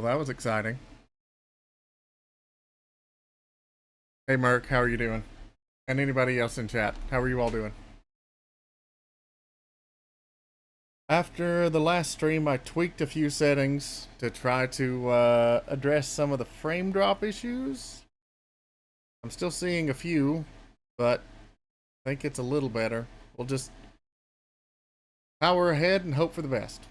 Well, that was exciting. Hey, Merc, how are you doing? And anybody else in chat, how are you all doing? After the last stream, I tweaked a few settings to try to address some of the frame drop issues. I'm still seeing a few, but I think it's a little better. We'll just power ahead and hope for the best.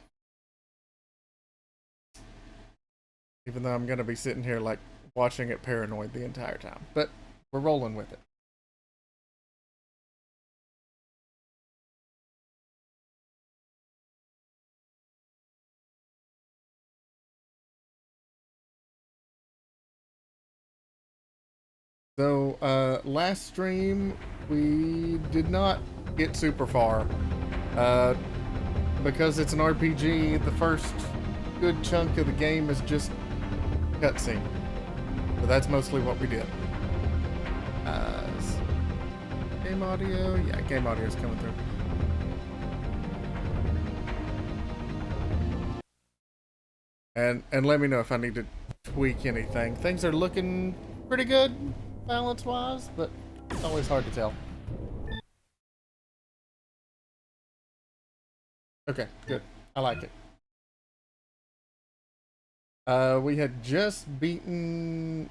Even though I'm going to be sitting here like watching it paranoid the entire time. But we're rolling with it. So, last stream, we did not get super far. Because it's an RPG, the first good chunk of the game is just cutscene. So that's mostly what we did. Game audio? Yeah, game audio is coming through. And let me know if I need to tweak anything. Things are looking pretty good balance-wise, but it's always hard to tell. Okay, good. I like it. We had just beaten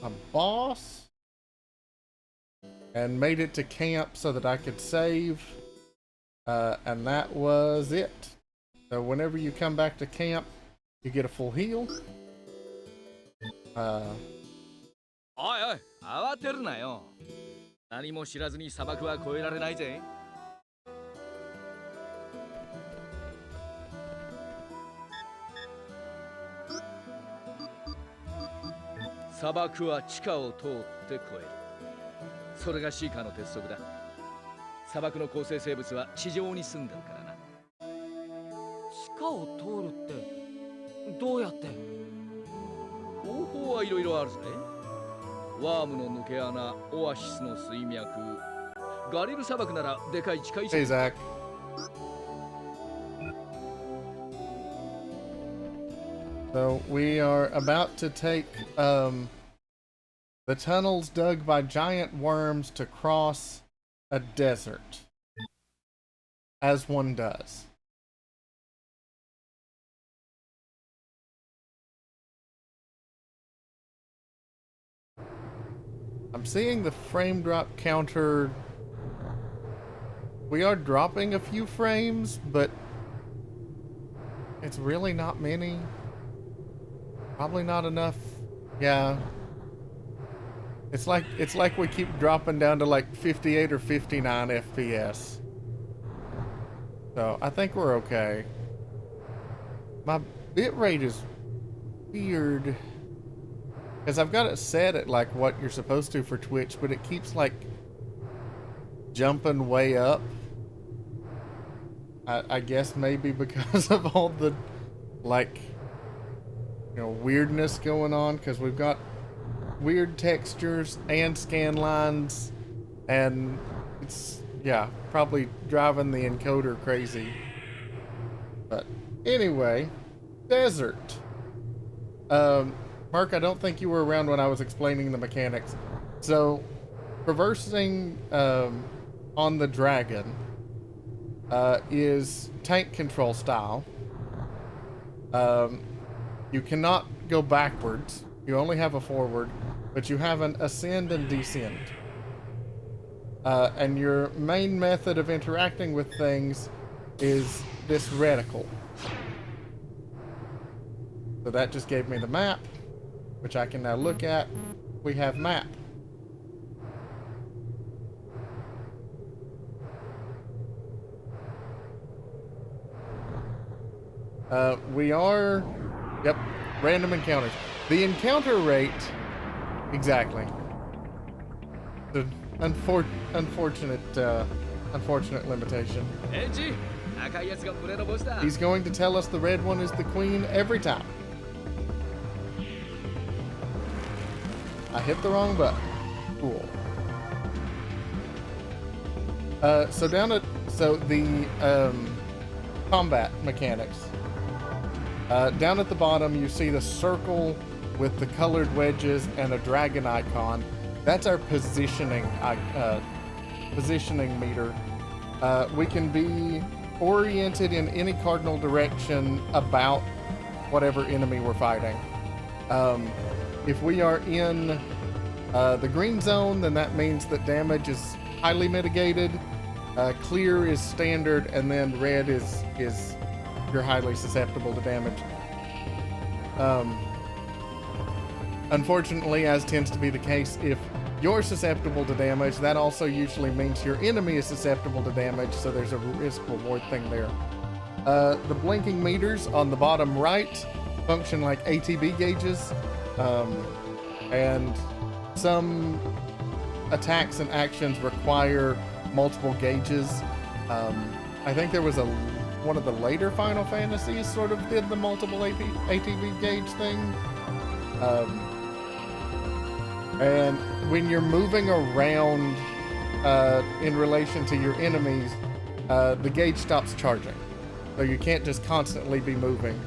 a boss and made it to camp so that I could save. And that was it. So whenever you come back to camp, you get a full heal. おいおい、慌てるなよ。何も知らずに砂漠は越えられないぜ。砂漠は地下を通って越える。それがシーカーの鉄則だ。砂漠の構成生物は地上に住んでるからな。地下を通るってどうやって？方法はいろいろあるぜ。ワームの抜け穴、オアシスの水脈、ガリル砂漠ならでかい地下遺跡。Hey, Zach. So we are about to take the tunnels dug by giant worms to cross a desert, as one does. I'm seeing the frame drop counter. We are dropping a few frames, but it's really not many. Probably not enough. Yeah. It's like we keep dropping down to like 58 or 59 FPS. So I think we're okay. My bitrate is weird. Because I've got it set at like what you're supposed to for Twitch, but it keeps like jumping way up. I guess maybe because of all the like, you know, weirdness going on, because we've got weird textures and scan lines, and it's, yeah, probably driving the encoder crazy. But anyway, desert. Mark, I don't think you were around when I was explaining the mechanics. So, traversing on the dragon is tank control style. You cannot go backwards. You only have a forward, but you have an ascend and descend. And your main method of interacting with things is this reticle. So that just gave me the map, which I can now look at. We have map. We are, yep, random encounters. The encounter rate, exactly. The unfortunate limitation. He's going to tell us the red one is the queen every time. I hit the wrong button. Cool. So the combat mechanics. Down at the bottom, you see the circle with the colored wedges and a dragon icon. That's our positioning meter. We can be oriented in any cardinal direction about whatever enemy we're fighting. If we are in the green zone, then that means that damage is highly mitigated. Clear is standard, and then red is you're highly susceptible to damage. Unfortunately, as tends to be the case, if you're susceptible to damage, that also usually means your enemy is susceptible to damage, so there's a risk-reward thing there. The blinking meters on the bottom right function like ATB gauges, and some attacks and actions require multiple gauges. I think there was one of the later Final Fantasies sort of did the multiple ATB gauge thing. And when you're moving around in relation to your enemies, the gauge stops charging. So you can't just constantly be moving.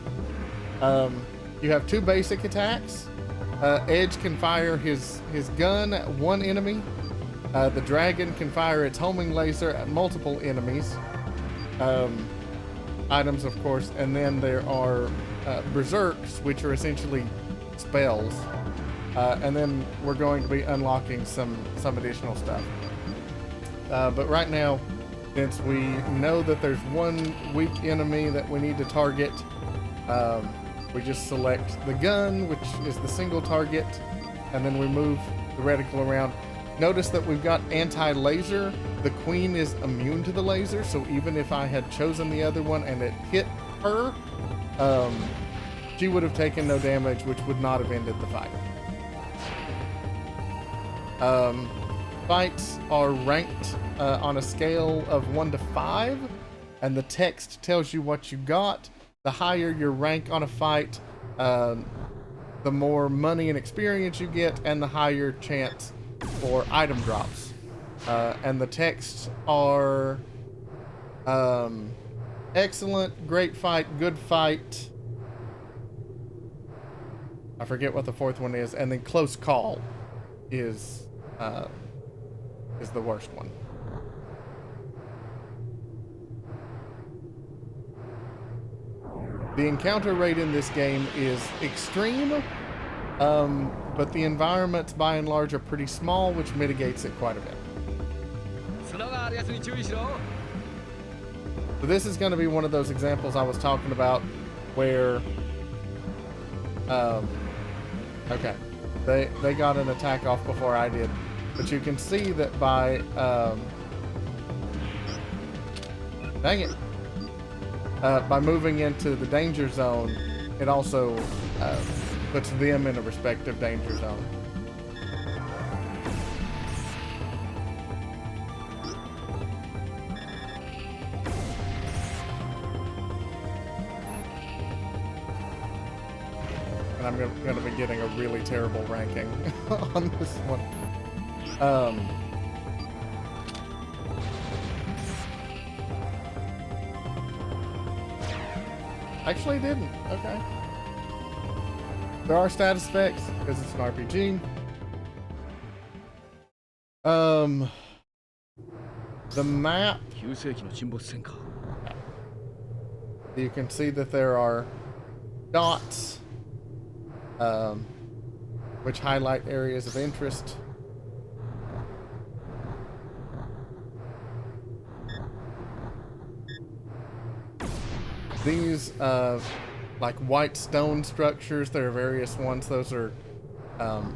You have two basic attacks. Edge can fire his gun at one enemy. The dragon can fire its homing laser at multiple enemies. Items, of course, and then there are berserks, which are essentially spells. And then we're going to be unlocking some additional stuff. But right now, since we know that there's one weak enemy that we need to target, we just select the gun, which is the single target, and then we move the reticle around. Notice that we've got anti-laser. The queen is immune to the laser, so even if I had chosen the other one and it hit her, she would have taken no damage, which would not have ended the fight. Fights are ranked on a scale of 1 to 5, and the text tells you what you got. The higher your rank on a fight, the more money and experience you get, and the higher chance for item drops. And the texts are excellent, great fight, good fight. I forget what the fourth one is, and then close call is the worst one. The encounter rate in this game is extreme, but the environments by and large are pretty small, which mitigates it quite a bit. So this is going to be one of those examples I was talking about where, okay, they got an attack off before I did, but you can see that by, dang it, by moving into the danger zone, it also puts them in a respective danger zone. And I'm going to be getting a really terrible ranking on this one. Actually didn't. Okay. There are status effects because it's an RPG. The map. You can see that there are dots, which highlight areas of interest. These, like white stone structures, there are various ones. Those are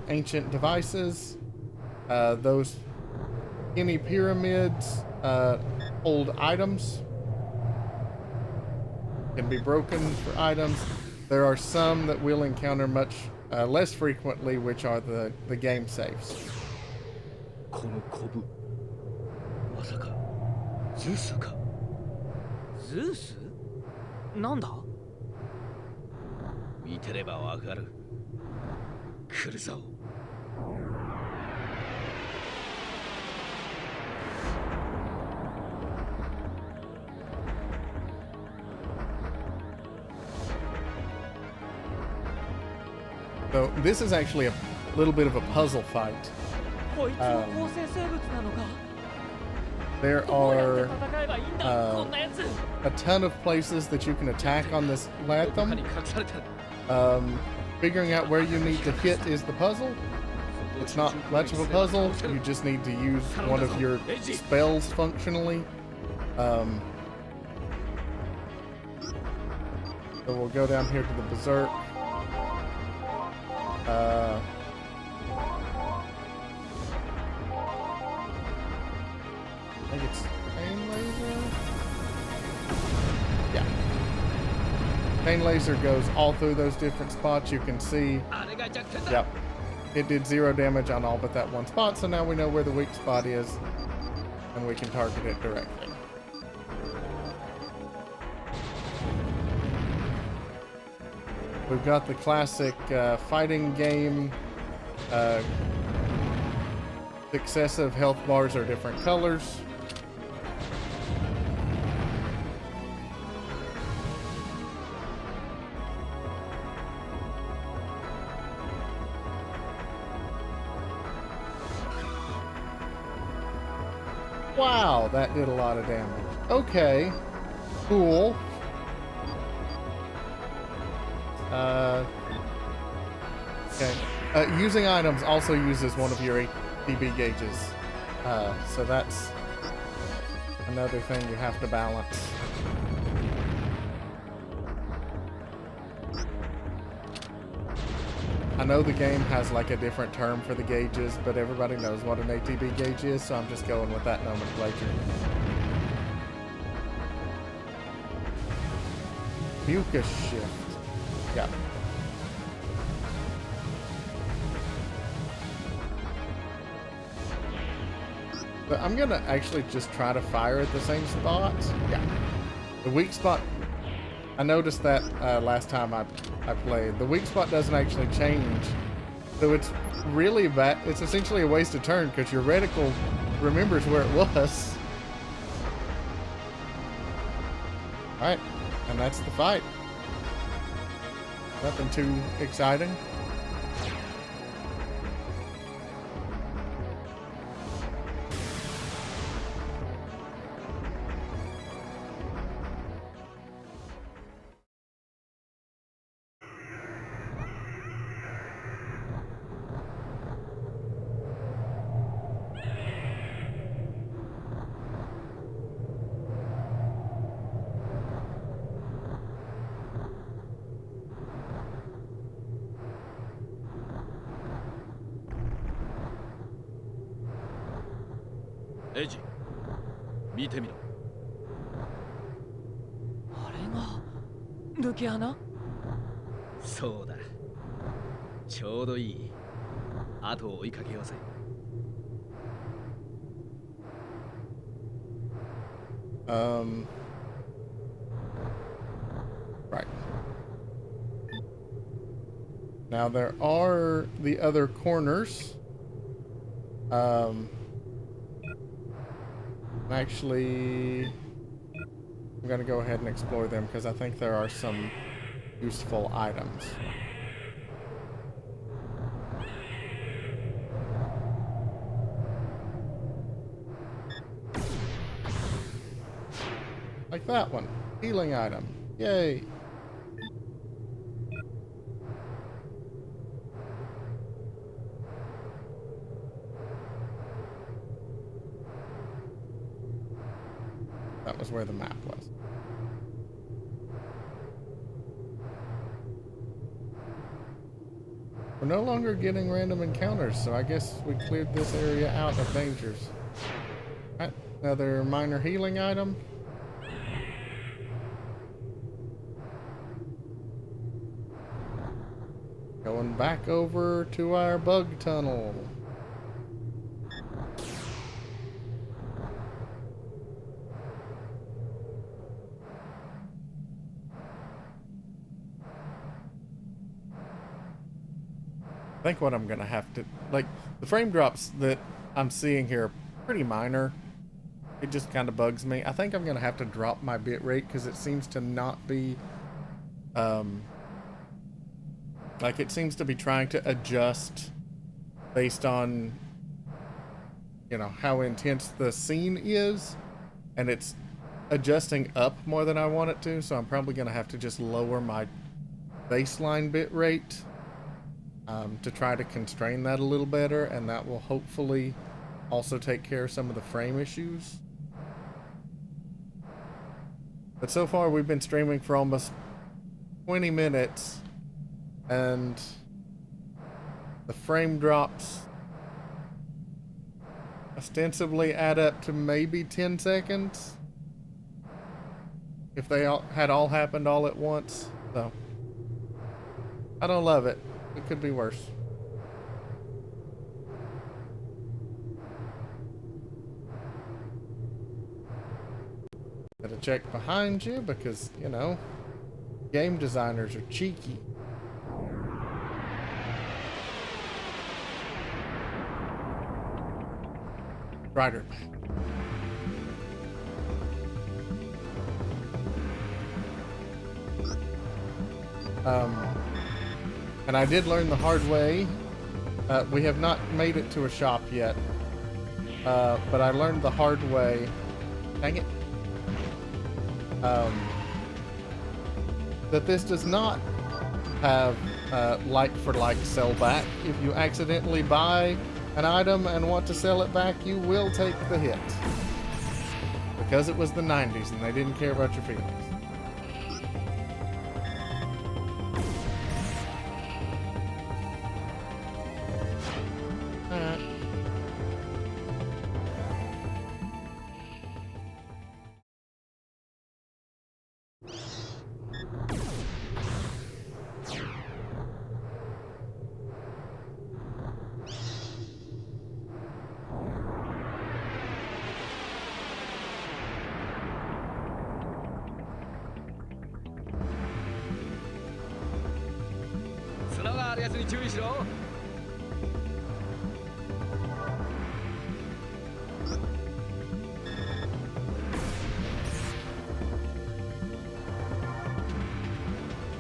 ancient devices. Those skinny pyramids hold items. Can be broken for items. There are some that we'll encounter much less frequently, which are the game saves. このコブ、まさかズスか。ズス？なんだ？見てればわかる。来るぞ。So this is actually a little bit of a puzzle fight. こいつも構成生物なのか There どうやって are 戦えばいいんだ、 こんなやつ a ton of places that you can attack on this どこか Latham. に隠されてる Figuring out where you need to hit is the puzzle. It's not much of a puzzle. You just need to use one of your spells functionally. So we'll go down here to the Berserk. I think it's Pain Laser. Yeah. Pain Laser goes all through those different spots. You can see. あれが弱点だ Yep. It did 0 damage on all but that one spot, so now we know where the weak spot is, and we can target it directly. We've got the classic fighting game. Successive health bars are different colors. Wow, that did a lot of damage. Okay, cool. Okay. Using items also uses one of your ATB gauges. So that's another thing you have to balance. I know the game has like a different term for the gauges, but everybody knows what an ATB gauge is, so I'm just going with that nomenclature. Mucus shift. Yeah. But I'm gonna actually just try to fire at the same spot. Yeah. The weak spot, I noticed that last time I played. The weak spot doesn't actually change. So it's really bad. It's essentially a wasted turn because your reticle remembers where it was. Alright, and that's the fight. Nothing too exciting.エイジ見てみろあれが抜け穴そうだちょうどいい後を追いかけようぜ Right. Now there are the other corners. Actually, I'm gonna go ahead and explore them because I think there are some useful items. Like that one. Healing item. Yay. That was where the map was. We're no longer getting random encounters, so I guess we cleared this area out of dangers. Alright, another minor healing item. Going back over to our bug tunnel. I think what I'm gonna have to, like, the frame drops that I'm seeing here are pretty minor. It just kind of bugs me. I think I'm gonna have to drop my bitrate because it seems to not be Like, it seems to be trying to adjust based on, you know, how intense the scene is, and it's adjusting up more than I want it to, so I'm probably going to have to just lower my baseline bit rate to try to constrain that a little better, and that will hopefully also take care of some of the frame issues. But so far we've been streaming for almost 20 minutes, and the frame drops ostensibly add up to maybe 10 seconds if they had all happened all at once. So I don't love it. It could be worse. Gotta check behind you because, you know, game designers are cheeky. Strider. And I did learn the hard way. We have not made it to a shop yet. But I learned the hard way. Dang it. That this does not have like for like sell back. If you accidentally buy an item and want to sell it back, you will take the hit. Because it was the 90s and they didn't care about your feelings.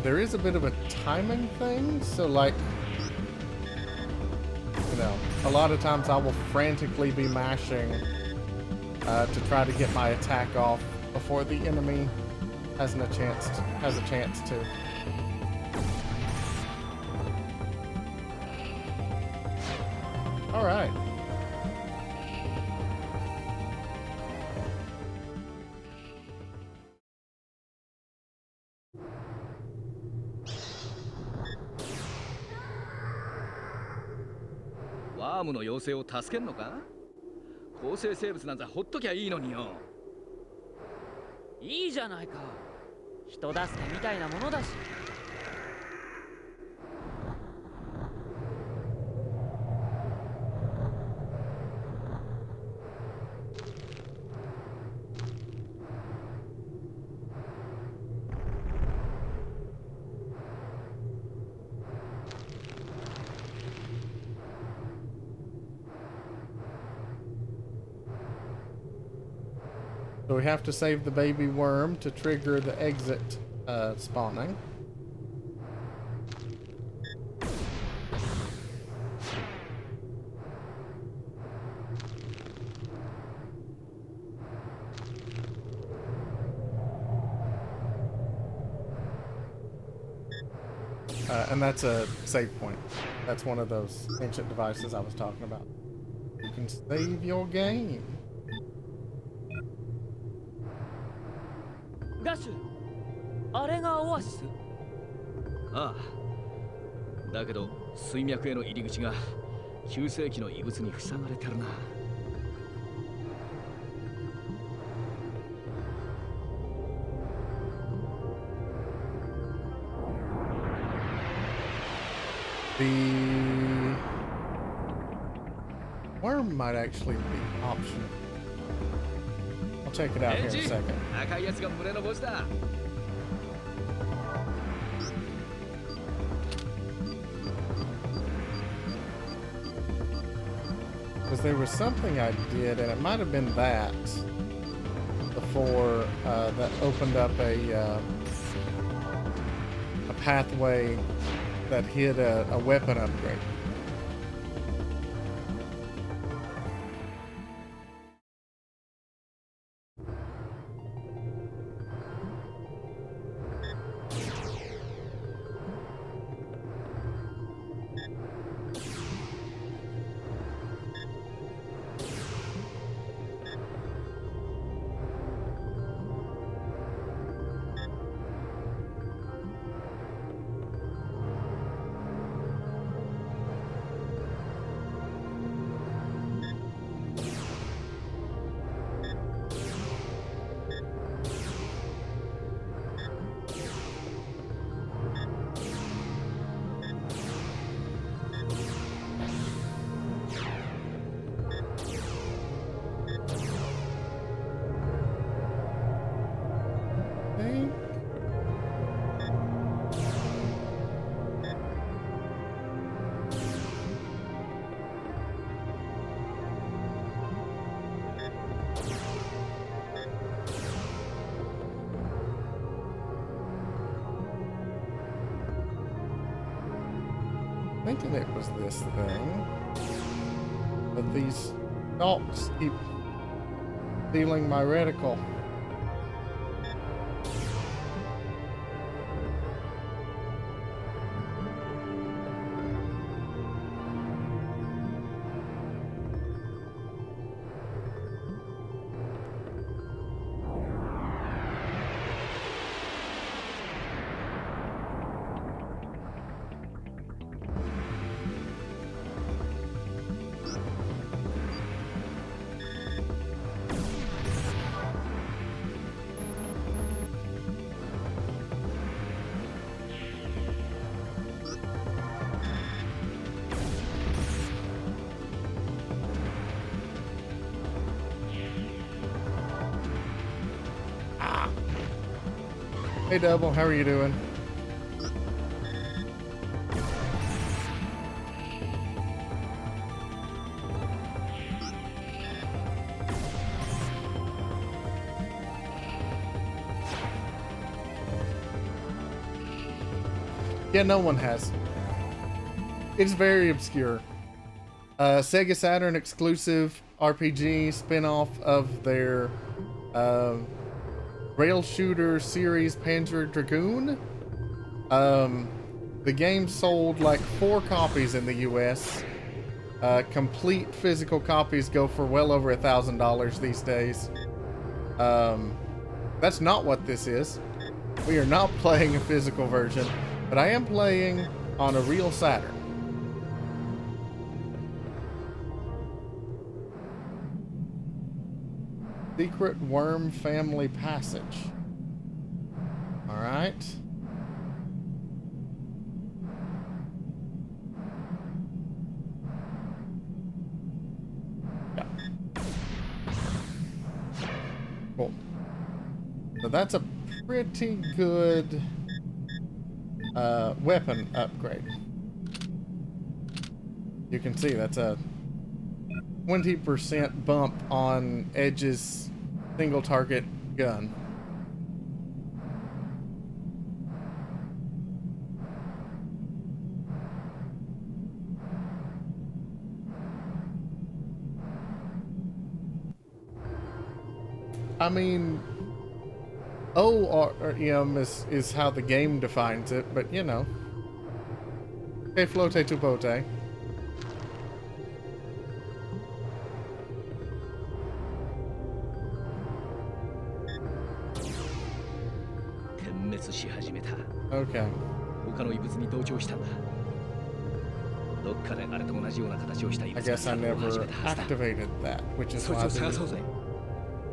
There is a bit of a timing thing, so like, you know, a lot of times I will frantically be mashing to try to get my attack off before the enemy has a chance to. All right.ワームの妖精を助けんのか？構成生物なんざほっときゃいいのによ。いいじゃないか。人助けみたいなものだし。So we have to save the baby worm to trigger the exit spawning. And that's a save point. That's one of those ancient devices I was talking about. You can save your game. ガッシュ、あれがオアシス？ああ。だけど水脈への入り口が9世紀の遺物に塞がれてるな。The worm might actually be optional. I'll check it out here in a second. 赤いやつが胸の帽子だ。Because there was something I did, and it might have been that before that opened up a pathway that hid a weapon upgrade. Thinking it was this thing, but these stalks keep stealing my reticle. Hey Double, how are you doing? Yeah, no one has. It's very obscure. Sega Saturn exclusive RPG spin-off of their rail shooter series Panzer Dragoon. The game sold like 4 copies in the US. Complete physical copies go for well over $1,000 these days. That's not what this is. We are not playing a physical version, but I am playing on a real Saturn. Secret Worm Family Passage. All right. Yeah. Cool. So that's a pretty good weapon upgrade. You can see that's a 20% bump on Edge's single target gun. I mean, ORM is how the game defines it, but you know. Que flote tu bote. Okay. I guess I never activated that, which is why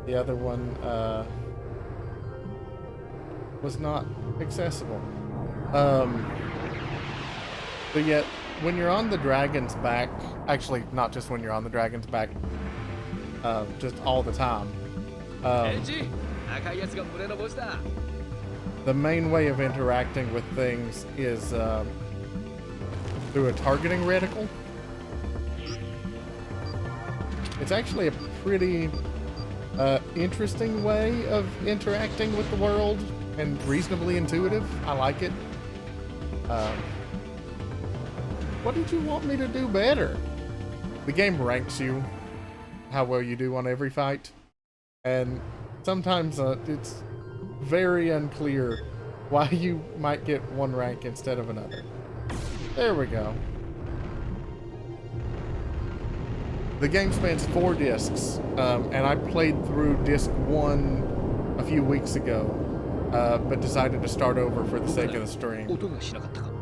the other one was not accessible. But yet, when you're on the dragon's back, actually not just when you're on the dragon's back, just all the time, the main way of interacting with things is through a targeting reticle. It's actually a pretty interesting way of interacting with the world and reasonably intuitive. I like it. What did you want me to do better? The game ranks you how well you do on every fight, and sometimes it's very unclear why you might get one rank instead of another. There we go. The game spans 4 discs, and I played through disc 1 a few weeks ago, but decided to start over for the sake of the stream. 音がしなかったか。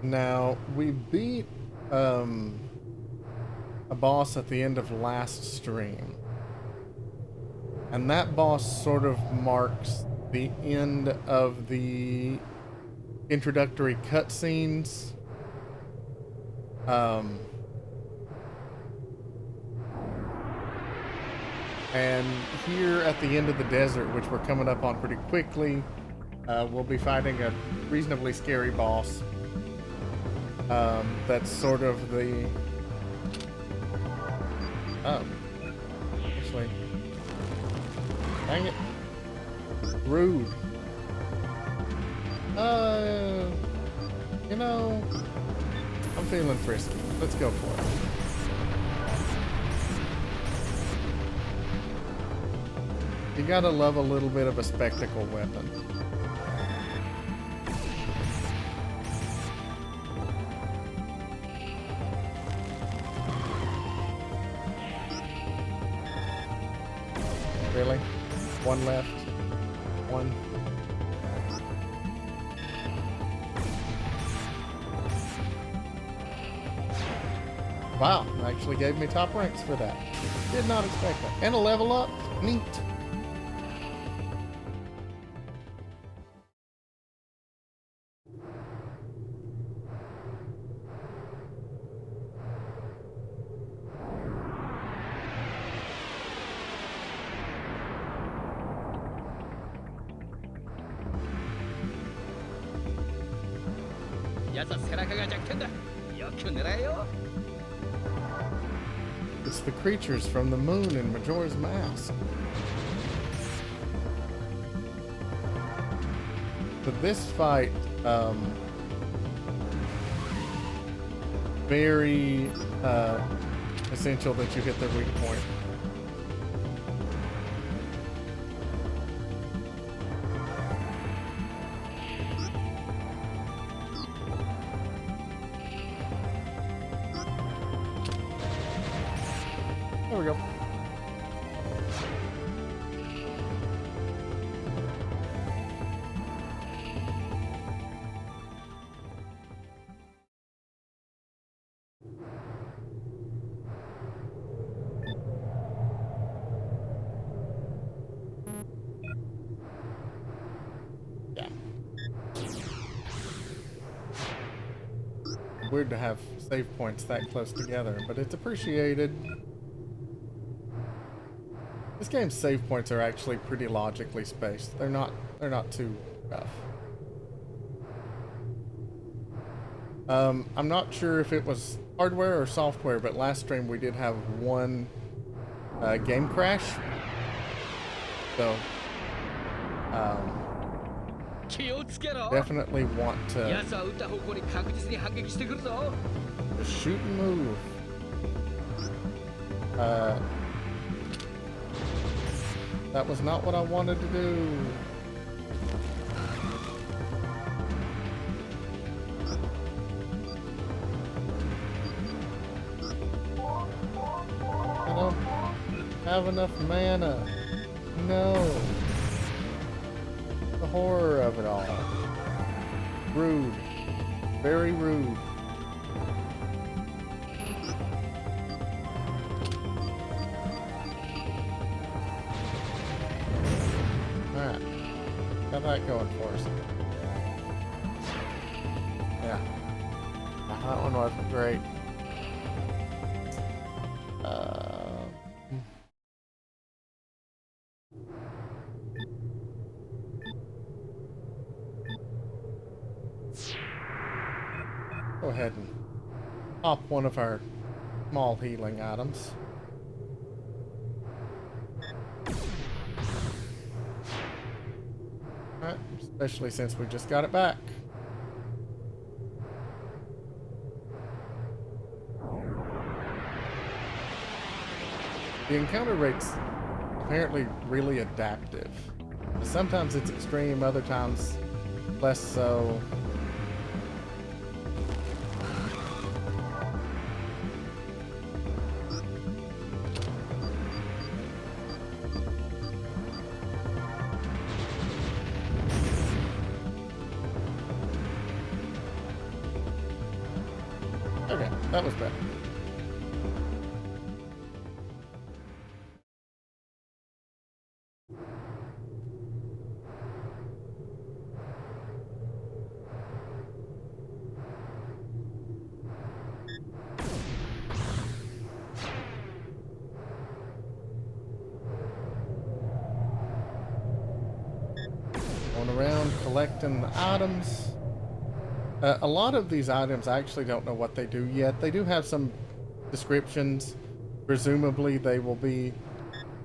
Now, we beat a boss at the end of last stream. And that boss sort of marks the end of the introductory cutscenes. And here at the end of the desert, which we're coming up on pretty quickly, we'll be fighting a reasonably scary boss. That's sort of the... Oh. Actually... Dang it. Rude. You know... I'm feeling frisky. Let's go for it. You gotta love a little bit of a spectacle weapon. Really? One left. One. Wow, actually gave me top ranks for that. Did not expect that. And a level up. Neat. It's the creatures from the moon in Majora's Mask. But this fight, very essential that you hit the weak point. There we go. Yeah. Weird to have save points that close together, but it's appreciated. This game's save points are actually pretty logically spaced. They're not too rough. I'm not sure if it was hardware or software, but last stream we did have one game crash. So definitely want to just shoot and move. That was not what I wanted to do. I don't have enough mana. No. The horror of it all. Rude. Very rude. Alright. Got that going for us. Yeah. That one wasn't great. Go ahead and pop one of our small healing items. Alright, especially since we just got it back. The encounter rate's apparently really adaptive. Sometimes it's extreme, other times less so. Okay, that was better. Going around collecting the items. A lot of these items, I actually don't know what they do yet. They do have some descriptions. Presumably they will be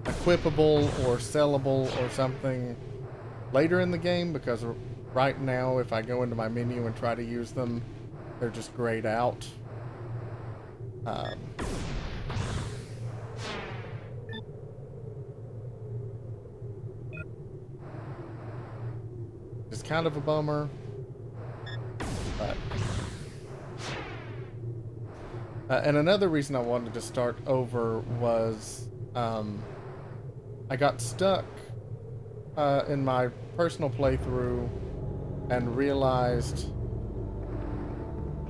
equipable or sellable or something later in the game, because right now if I go into my menu and try to use them, they're just grayed out. It's kind of a bummer. And another reason I wanted to start over was I got stuck in my personal playthrough and realized,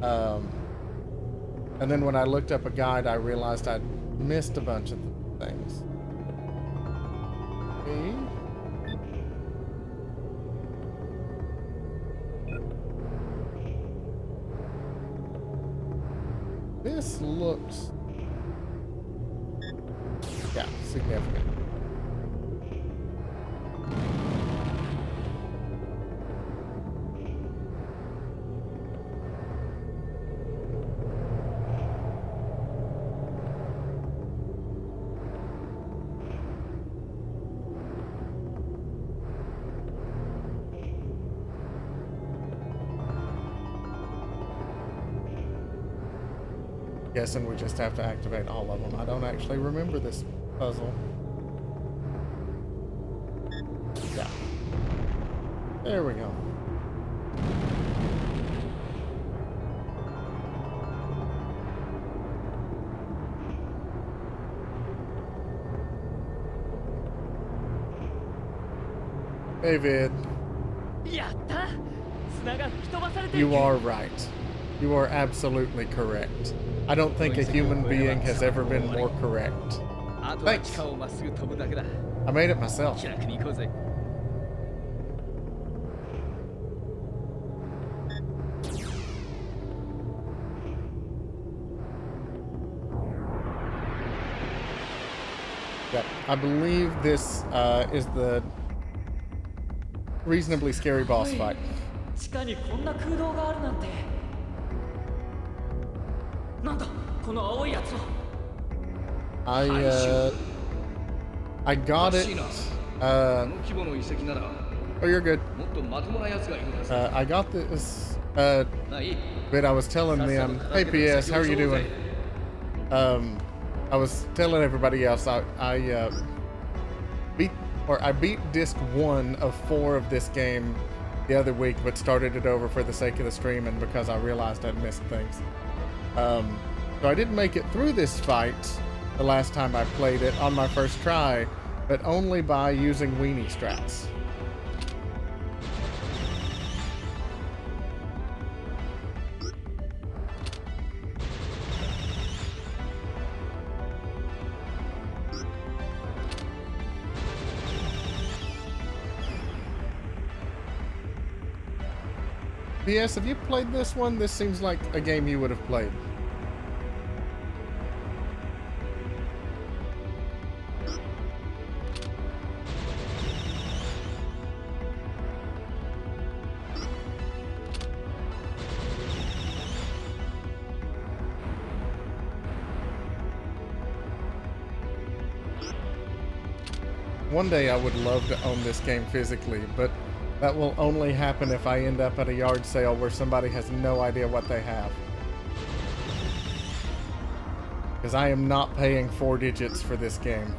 and then when I looked up a guide, I realized I'd missed a bunch of things. Okay. This looks, yeah, significant. Guessing we just have to activate all of them. I don't actually remember this puzzle. Yeah. There we go. David, you are right. You are absolutely correct. I don't think a human being has ever been more correct. Thanks. I made it myself. Yep, I believe this is the reasonably scary boss fight. I got it. Oh, you're good. I got this but I was telling them, hey PS, how are you doing? I was telling everybody else I beat disc 1 of 4 of this game the other week, but started it over for the sake of the stream and because I realized I'd missed things. So I didn't make it through this fight the last time I played it on my first try, but only by using weenie strats. PS, have you played this one? This seems like a game you would have played. One day I would love to own this game physically, but that will only happen if I end up at a yard sale where somebody has no idea what they have. Because I am not paying 4 digits for this game.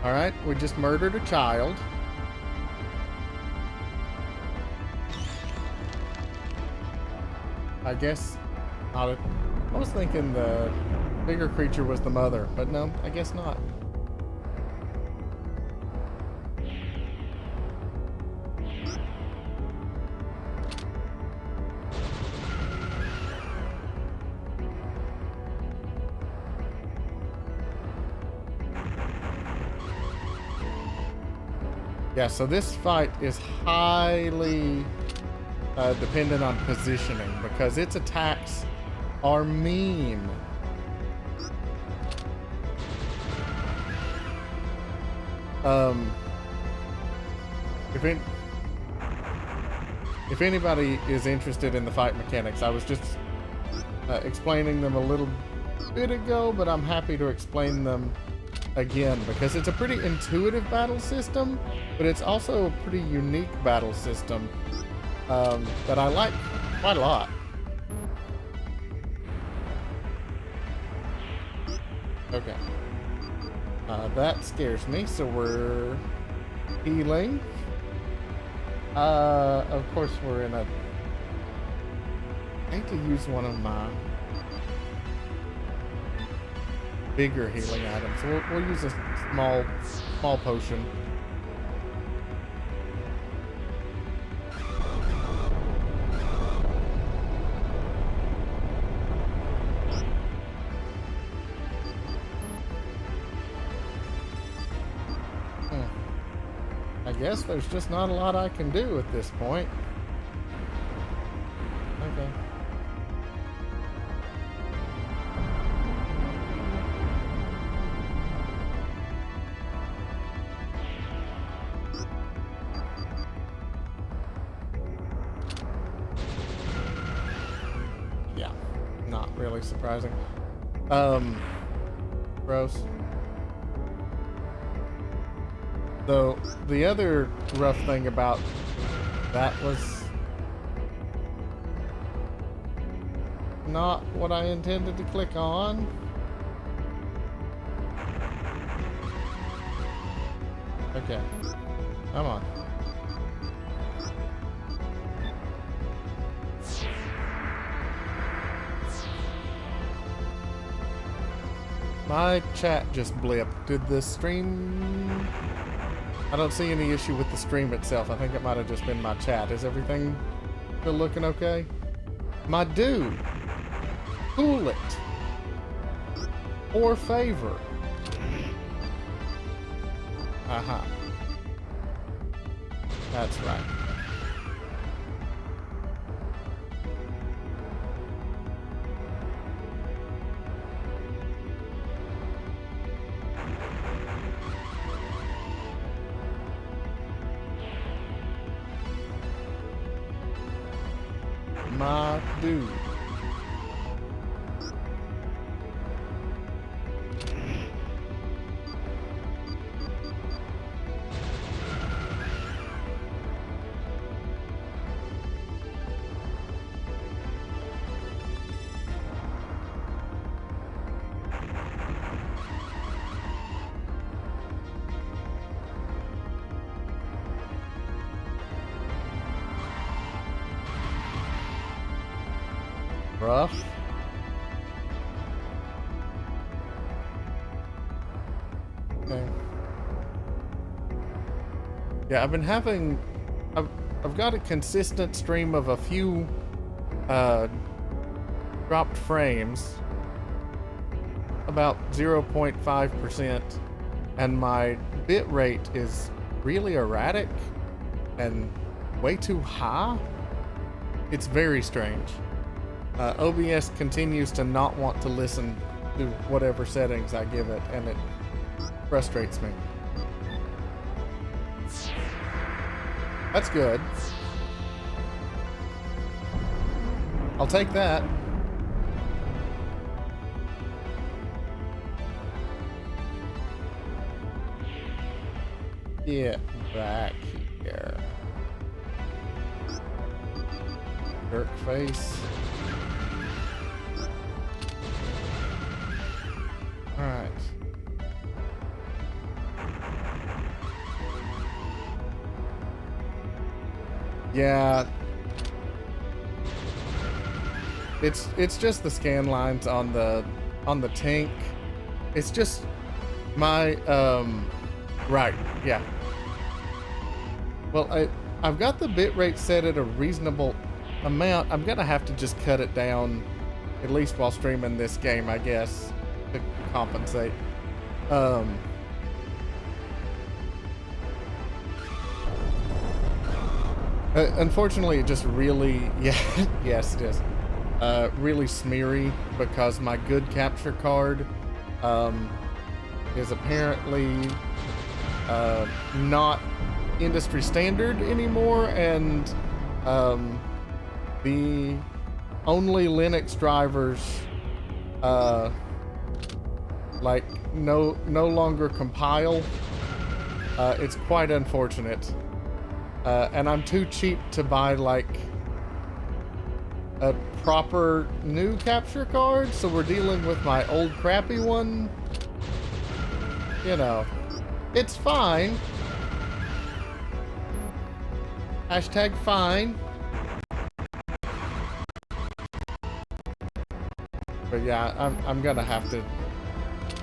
Alright, we just murdered a child. I guess not a... I was thinking the bigger creature was the mother, but no, I guess not. Yeah, so this fight is highly dependent on positioning because its attacks are mean. If anybody is interested in the fight mechanics, I was just explaining them a little bit ago, but I'm happy to explain them again because it's a pretty intuitive battle system, but it's also a pretty unique battle system that I like quite a lot. Okay. That scares me, so we're healing. Of course we're in a... I hate to use one of my bigger healing items. So we'll use a small potion. I guess there's just not a lot I can do at this point. Okay. Yeah, not really surprising. Gross. Though the other rough thing about that was not what I intended to click on. Okay, come on. My chat just blipped. Did the stream... I don't see any issue with the stream itself. I think it might have just been my chat. Is everything still looking okay? My dude, cool it. Or favor. Aha. That's right. My dude. Rough. Okay. Yeah, I've been having... I've got a consistent stream of a few dropped frames. About 0.5%. And my bit rate is really erratic and way too high. It's very strange. OBS continues to not want to listen to whatever settings I give it, and it frustrates me. That's good. I'll take that. Get back here. Jerk face. Alright. Yeah. It's just the scan lines on the tank. It's just my right, yeah. Well, I've got the bitrate set at a reasonable amount. I'm gonna have to just cut it down, at least while streaming this game, I guess, to compensate. Unfortunately, it just really, yeah, yes, it is. Really smeary because my good capture card is apparently not industry standard anymore, and the only Linux drivers like no longer compile. It's quite unfortunate, and I'm too cheap to buy like a proper new capture card, so we're dealing with my old crappy one. You know, it's fine. Hashtag fine. But yeah, I'm gonna have to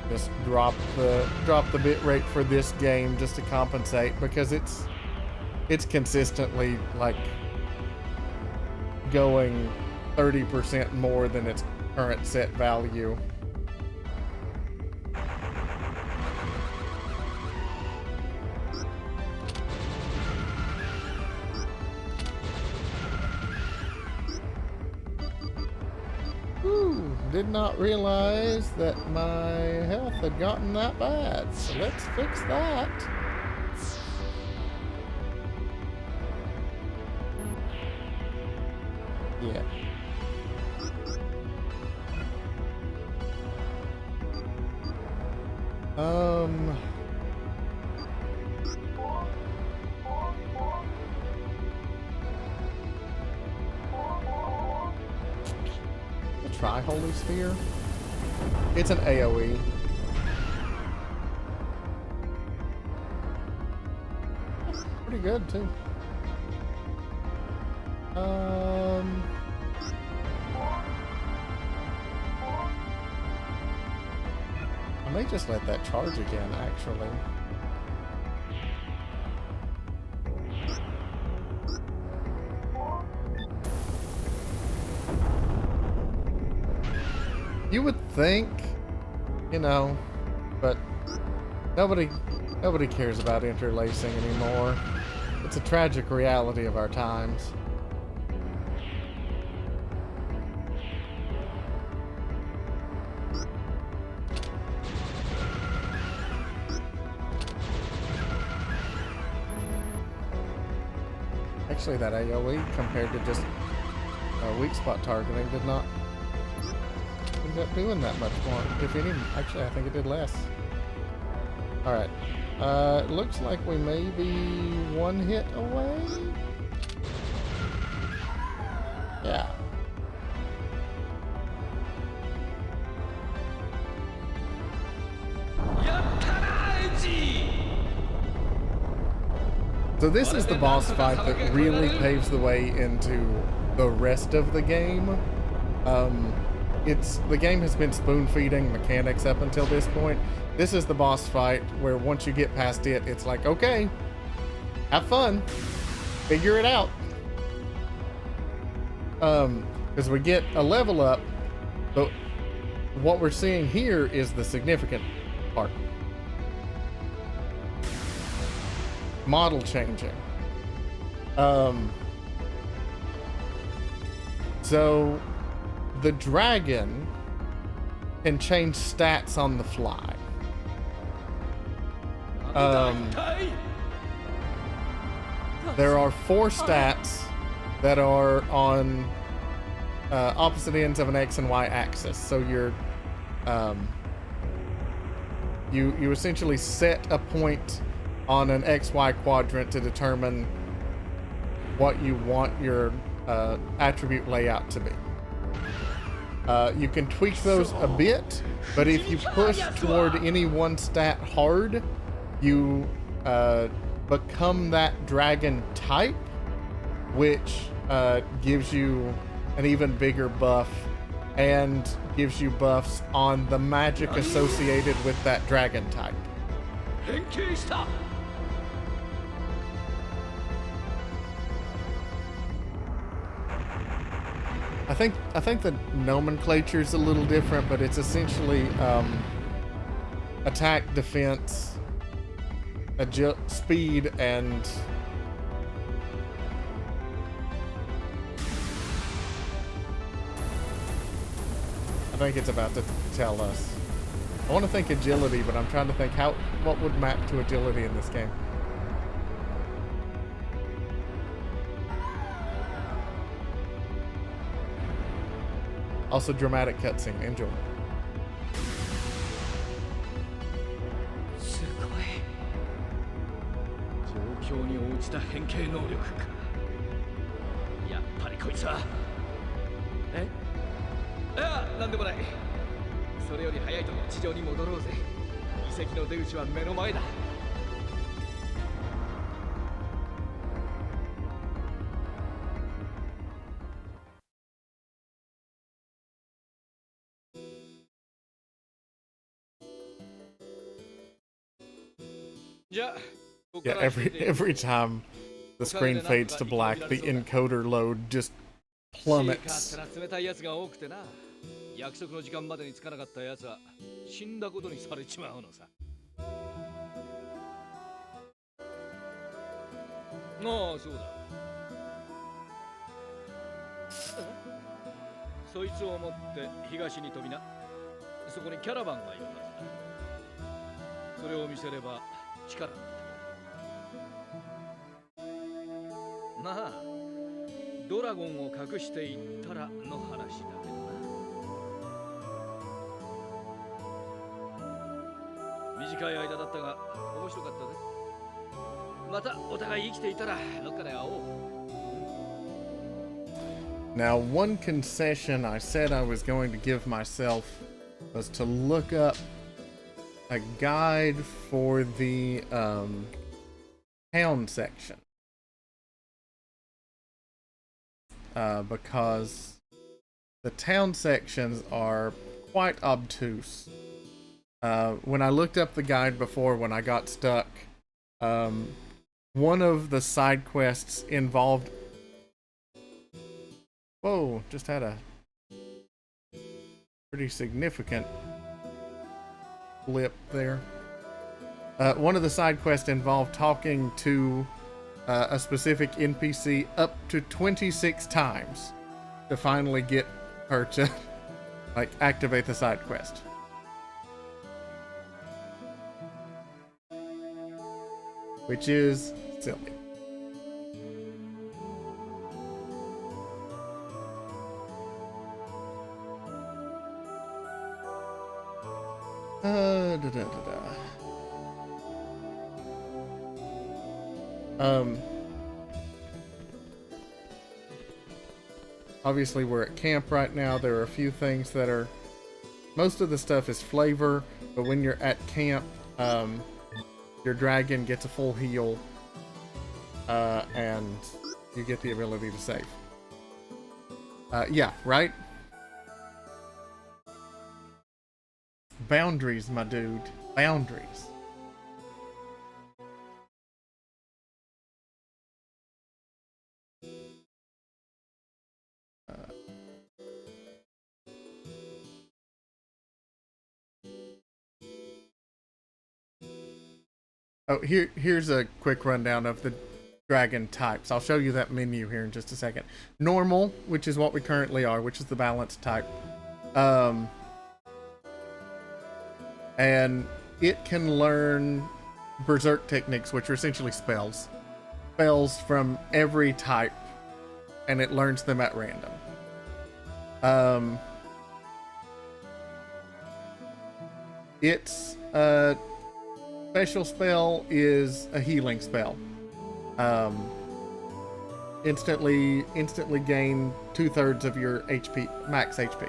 just drop the bit rate for this game just to compensate, because it's consistently like going 30% more than its current set value. Whew, did not realize that my health had gotten that bad, so let's fix that. Yeah. Try Holy Sphere. It's an AoE. Pretty good too. I may just let that charge again, actually. You would think, you know, but nobody cares about interlacing anymore. It's a tragic reality of our times. Actually, that AoE compared to just weak spot targeting did not end up doing that much more. If any, actually, I think it did less. Alright. It looks like we may be one hit away. Yeah. So this is the boss fight that really paves the way into the rest of the game. The game has been spoon-feeding mechanics up until this point. This is the boss fight where once you get past it, it's like, okay, have fun, figure it out. Because we get a level up, but what we're seeing here is the significant part. model changing. So the dragon can change stats on the fly. There are 4 stats that are on opposite ends of an X and Y axis. So you're you essentially set a point on an XY quadrant to determine what you want your attribute layout to be. You can tweak those a bit, but if you push toward any one stat hard, you become that dragon type, which gives you an even bigger buff and gives you buffs on the magic associated with that dragon type. I think the nomenclature is a little different, but it's essentially attack, defense, speed, and I think it's about to tell us. I want to think agility, but I'm trying to think what would map to agility in this game. Also, dramatic cutscene. Enjoy. すごい。状況に応じた変形能力か。やっぱりこいつは。え？いや、なんでもない。それより早いとこ地上に戻ろうぜ。遺跡の出口は目の前だ。Yeah, every time the screen fades to black, the encoder load just plummets. 約束の時間までに着かなかったやつは死んだことにされちまうのさ。ああ、そうだ。そいつを持って東に飛びな。そこにキャラバンがいるはずだ。それを見せれば力になってくれる。まあ、ドラゴンを隠していったらの話だけどな。短い間だったが面白かったぜ。またお互い生きていたらどっかで会おう。Now, one concession I said I was going to give myself was to look up a guide for the town section. Because the town sections are quite obtuse. When I looked up the guide before, when I got stuck, one of the side quests involved... Whoa, just had a pretty significant blip there. One of the side quests involved talking to a specific NPC up to 26 times to finally get her to like activate the side quest. Which is silly. Obviously we're at camp right now. There are a few things that are, most of the stuff is flavor, but when you're at camp, your dragon gets a full heal, and you get the ability to save. Yeah, right? Boundaries, my dude. Boundaries. Oh, here's a quick rundown of the dragon types. I'll show you that menu here in just a second. Normal, which is what we currently are, which is the balanced type. And it can learn berserk techniques, which are essentially spells. Spells from every type, and it learns them at random. Its special spell is a healing spell. Instantly gain 2/3 of your HP, max HP.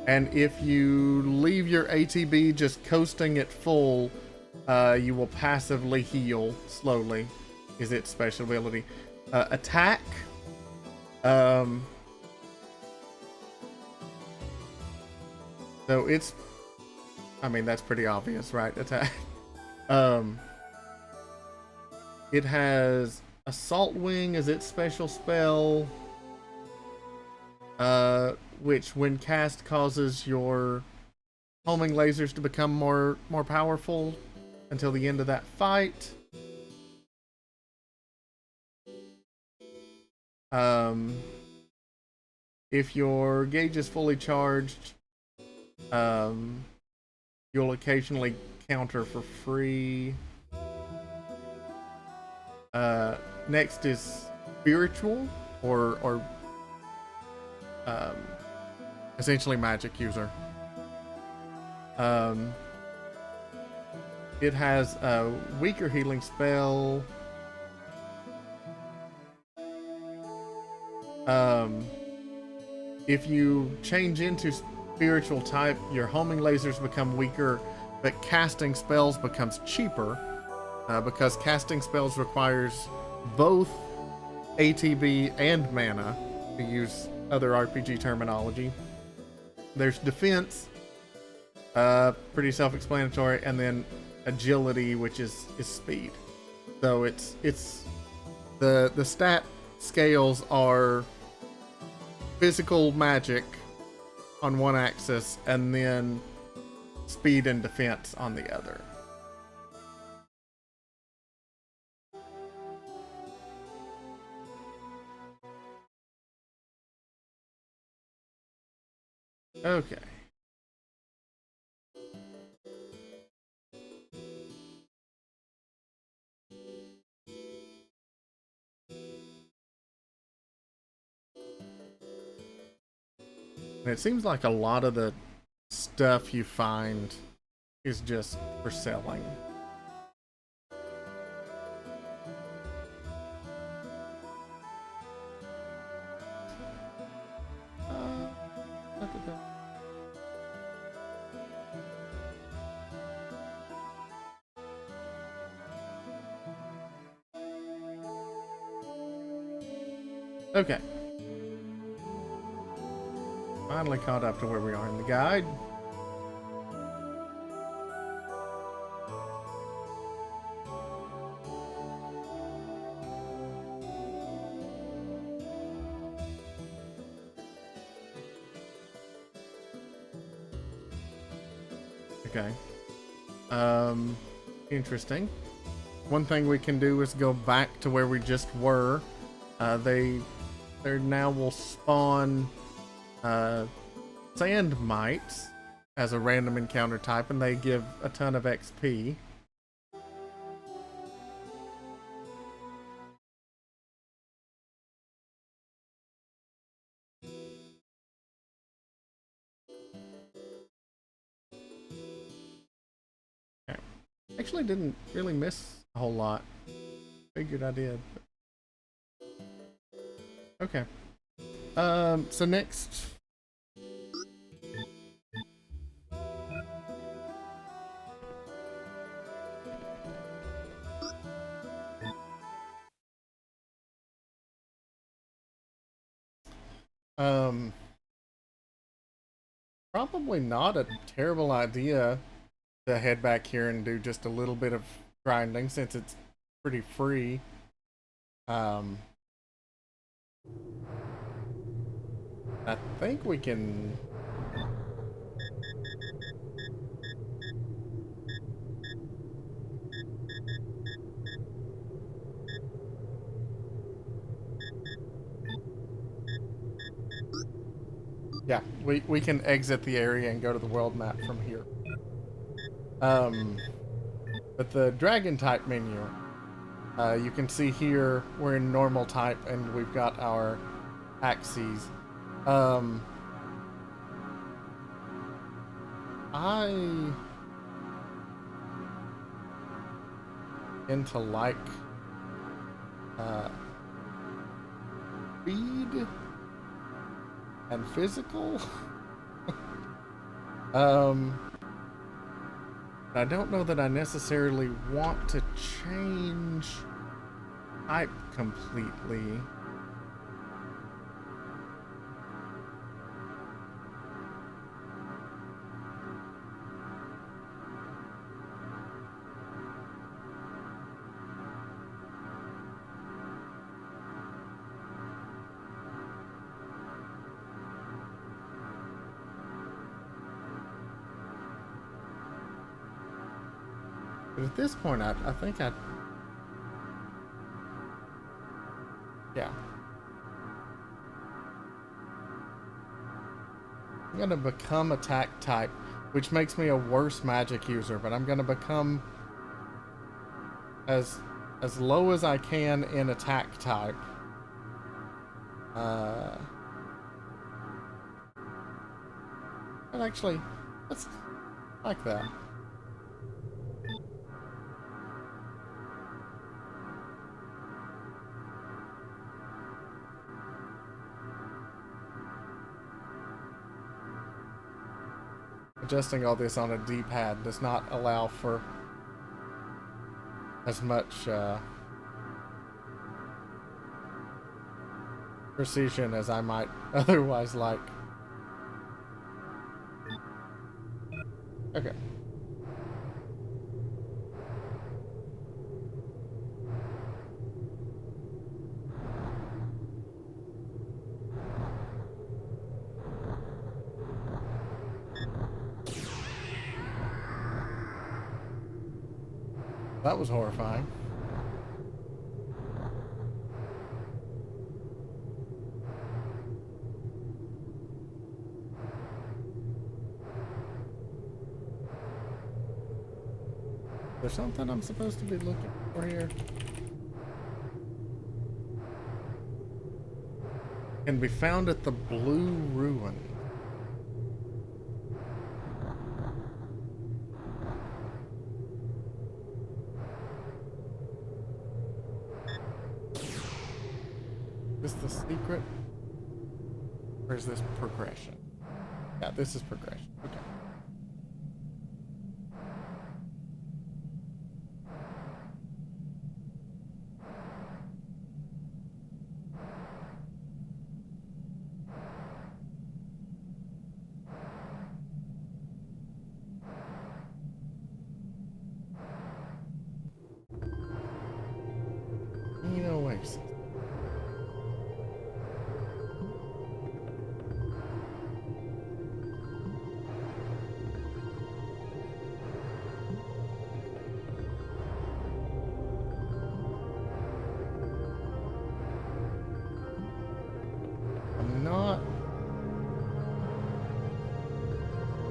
And if you leave your ATB just coasting at full, you will passively heal slowly, is its special ability. Attack. So it's, I mean, that's pretty obvious, right? Attack. It has Assault Wing as its special spell, which when cast causes your homing lasers to become more powerful until the end of that fight. If your gauge is fully charged, you'll occasionally counter for free. Next is spiritual, or essentially magic user. It has a weaker healing spell. If you change into spiritual type, your homing lasers become weaker, but casting spells becomes cheaper, because casting spells requires both ATB and mana, to use other RPG terminology. There's defense, pretty self-explanatory, and then agility, which is speed. So it's the stat scales are physical magic on one axis, and then speed and defense on the other. Okay. And it seems like a lot of the stuff you find is just for selling. Okay. Finally caught up to where we are in the guide. Okay. Interesting. One thing we can do is go back to where we just were. They now will spawn sand mites as a random encounter type, and they give a ton of XP. Okay. Actually didn't really miss a whole lot. Figured I did. Okay. So next, probably not a terrible idea to head back here and do just a little bit of grinding, since it's pretty free. I think we can Yeah, we can exit the area and go to the world map from here. But the dragon type menu, you can see here we're in normal type and we've got our axes. I tend to like speed and physical. I don't know that I necessarily want to change type completely. But at this point, I think yeah. I'm gonna become attack type, which makes me a worse magic user, but I'm gonna become as low as I can in attack type. And actually, let's like that. Adjusting all this on a D-pad does not allow for as much precision as I might otherwise like. Okay. That was horrifying. There's something I'm supposed to be looking for here. Can be found at the Blue Ruin. Is this the secret? Or is this progression? Yeah, this is progression. Okay. Oasis. I'm not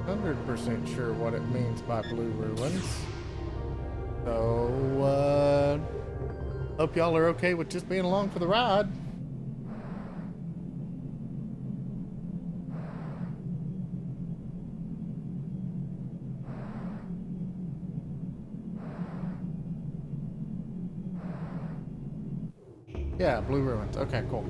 100% sure what it means by Blue Ruins. So, hope y'all are okay with just being along for the ride. Yeah, Blue Ruins. Okay, cool.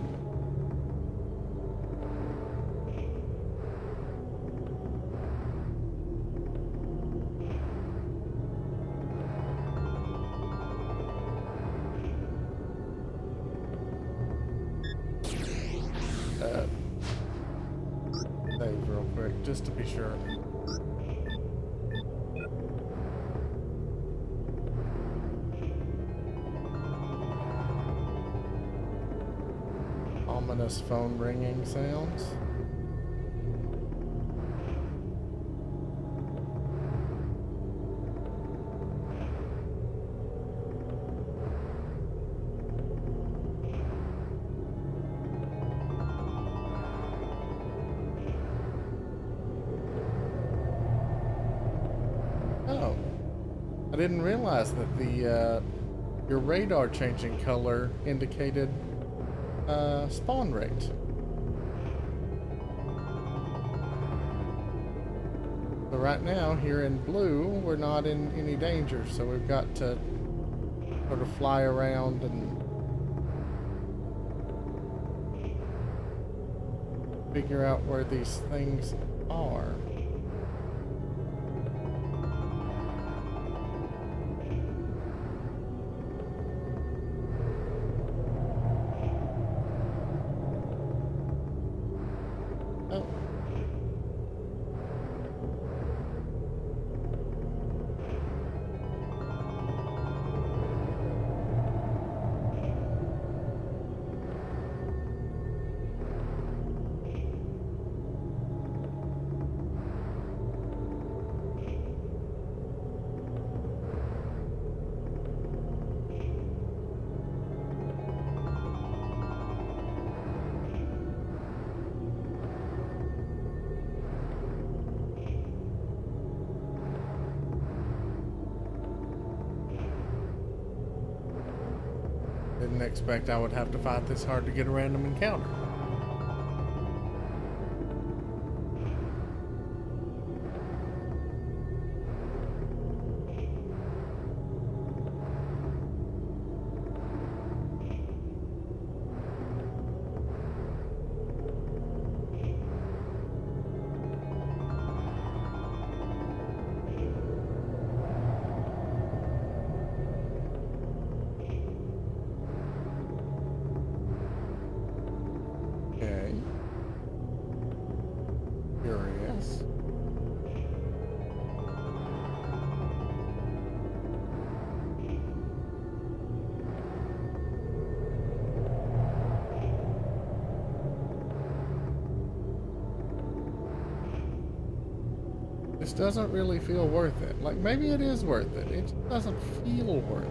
Save real quick, just to be sure. Ominous phone ringing sounds. I didn't realize that the your radar changing color indicated spawn rate. So right now, here in blue, we're not in any danger, so we've got to sort of fly around and figure out where these things are. Oh. Didn't expect I would have to fight this hard to get a random encounter. Okay. Curious. This doesn't really feel worth it. Like, maybe it is worth it. It just doesn't feel worth it.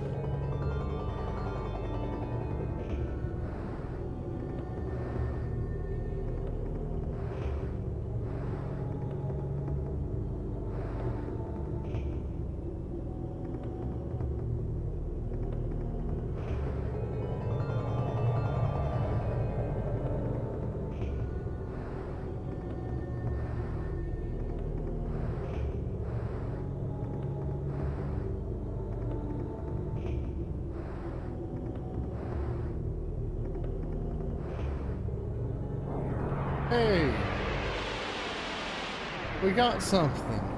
Hey, we got something.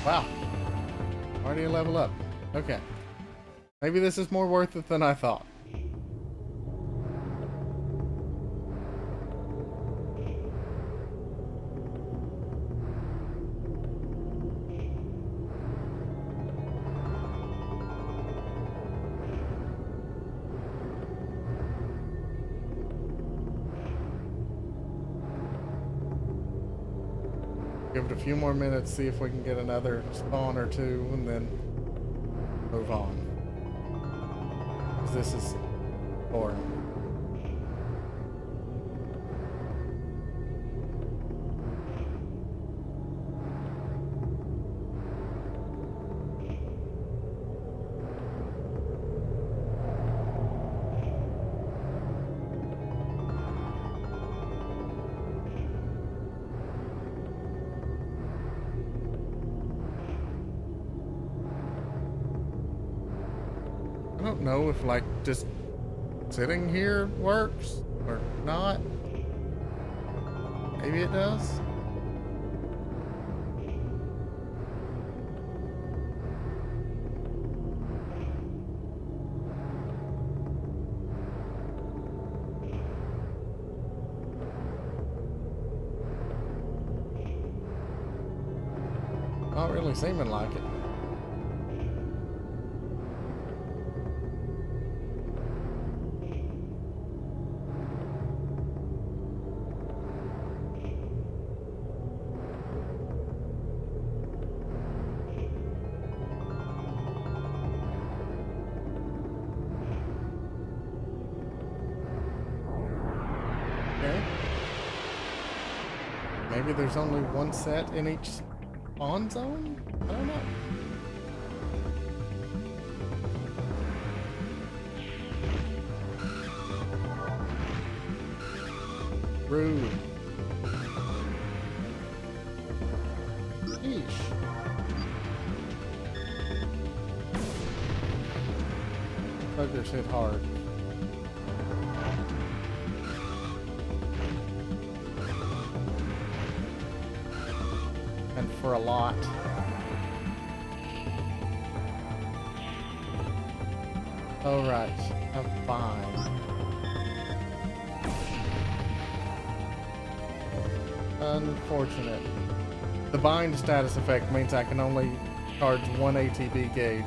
Wow. Already a level up. Okay. Maybe this is more worth it than I thought. Give it a few more minutes, see if we can get another spawn or two, and then move on. 'Cause this is boring. don't know if like just sitting here works or not. Maybe it does. Not really seeming like it. Okay. Maybe there's only one set in each spawn zone? I don't know. Rude. Yeesh. Buggers hit hard. And for a lot. Alright, a bind. Unfortunate. The bind status effect means I can only charge one ATB gauge.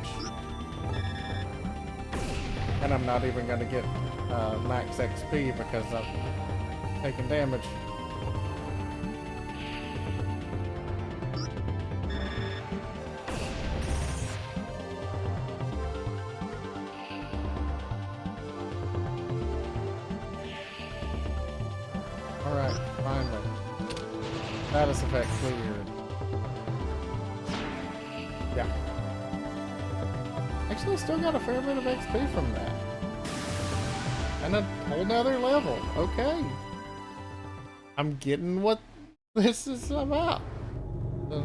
And I'm not even going to get max XP because I've taken damage. Alright, finally. Status effect cleared. Yeah. Actually, still got a fair bit of XP from that. And a whole nother level. Okay. I'm getting what this is about. The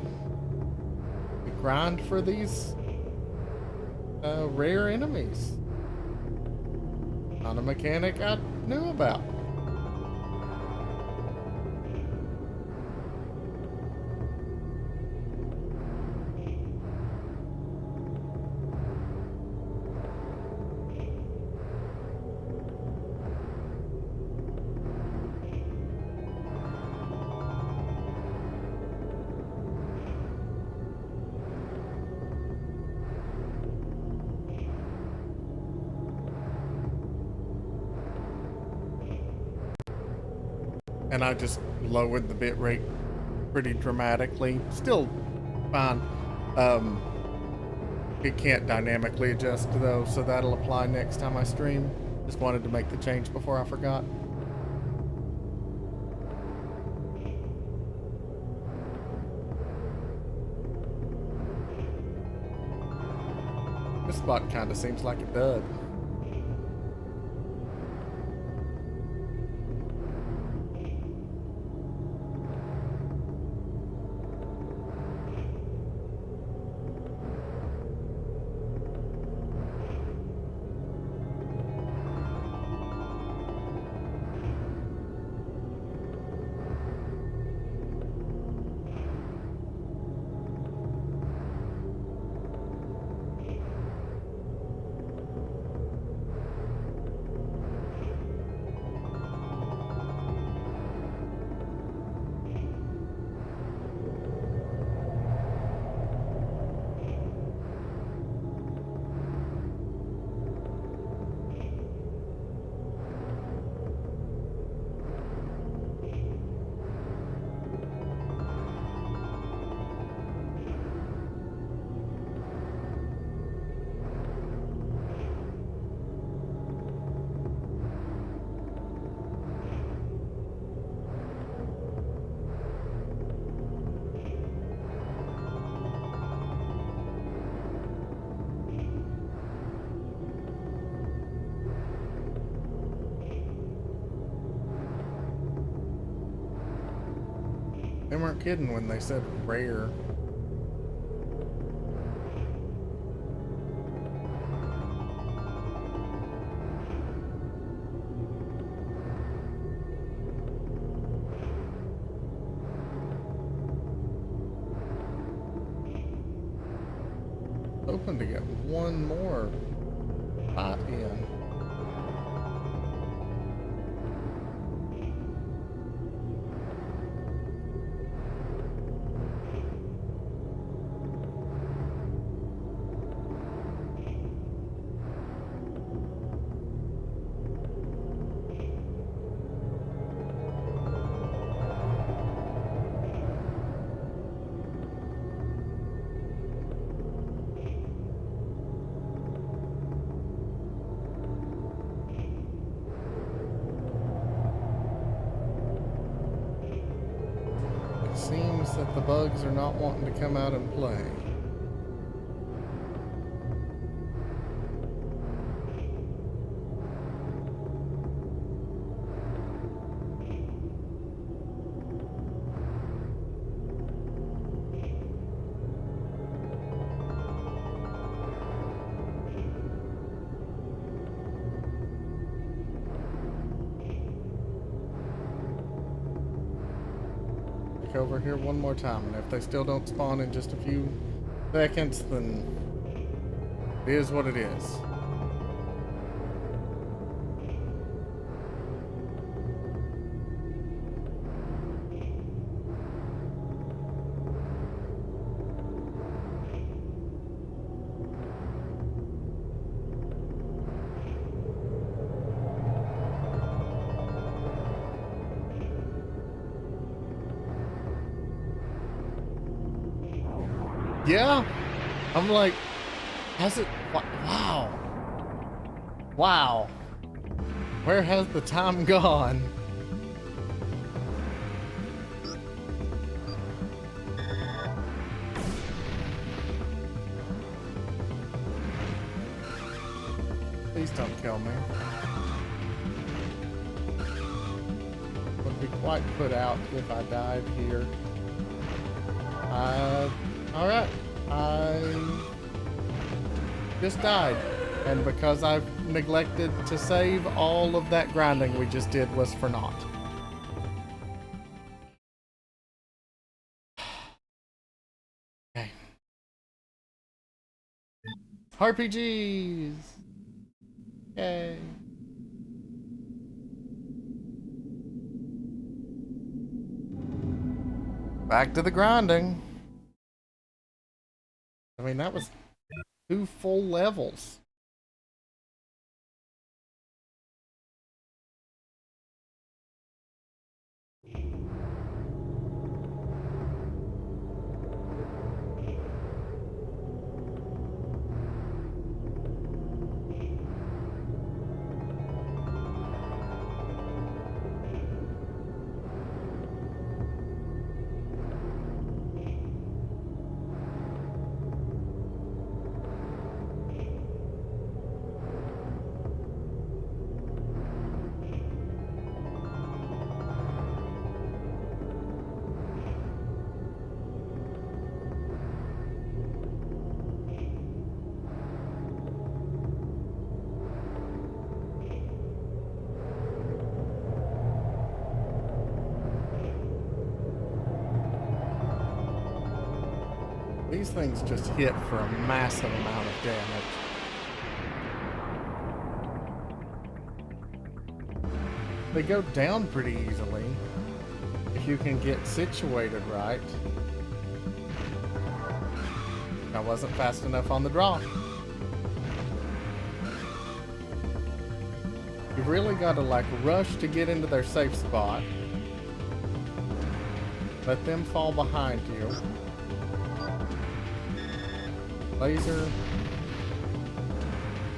grind for these rare enemies. Not a mechanic I knew about. And I just lowered the bitrate pretty dramatically. Still fine. It can't dynamically adjust though, so that'll apply next time I stream. Just wanted to make the change before I forgot. This spot kind of seems like a dud. They weren't kidding when they said rare. Hoping to get one more fight in. Seems that the bugs are not wanting to come out and play. Over here one more time, and if they still don't spawn in just a few seconds, then it is what it is. Yeah, I'm like, has it? Wow. Wow. Where has the time gone? Please don't kill me. Would be quite put out if I died here. Alright. I just died. And because I've neglected to save, all of that grinding we just did was for naught. Okay. RPGs! Yay. Back to the grinding. I mean, that was 2 full levels. These things just hit for a massive amount of damage. They go down pretty easily if you can get situated right. I wasn't fast enough on the drop. You've really got to like rush to get into their safe spot. Let them fall behind you. Laser.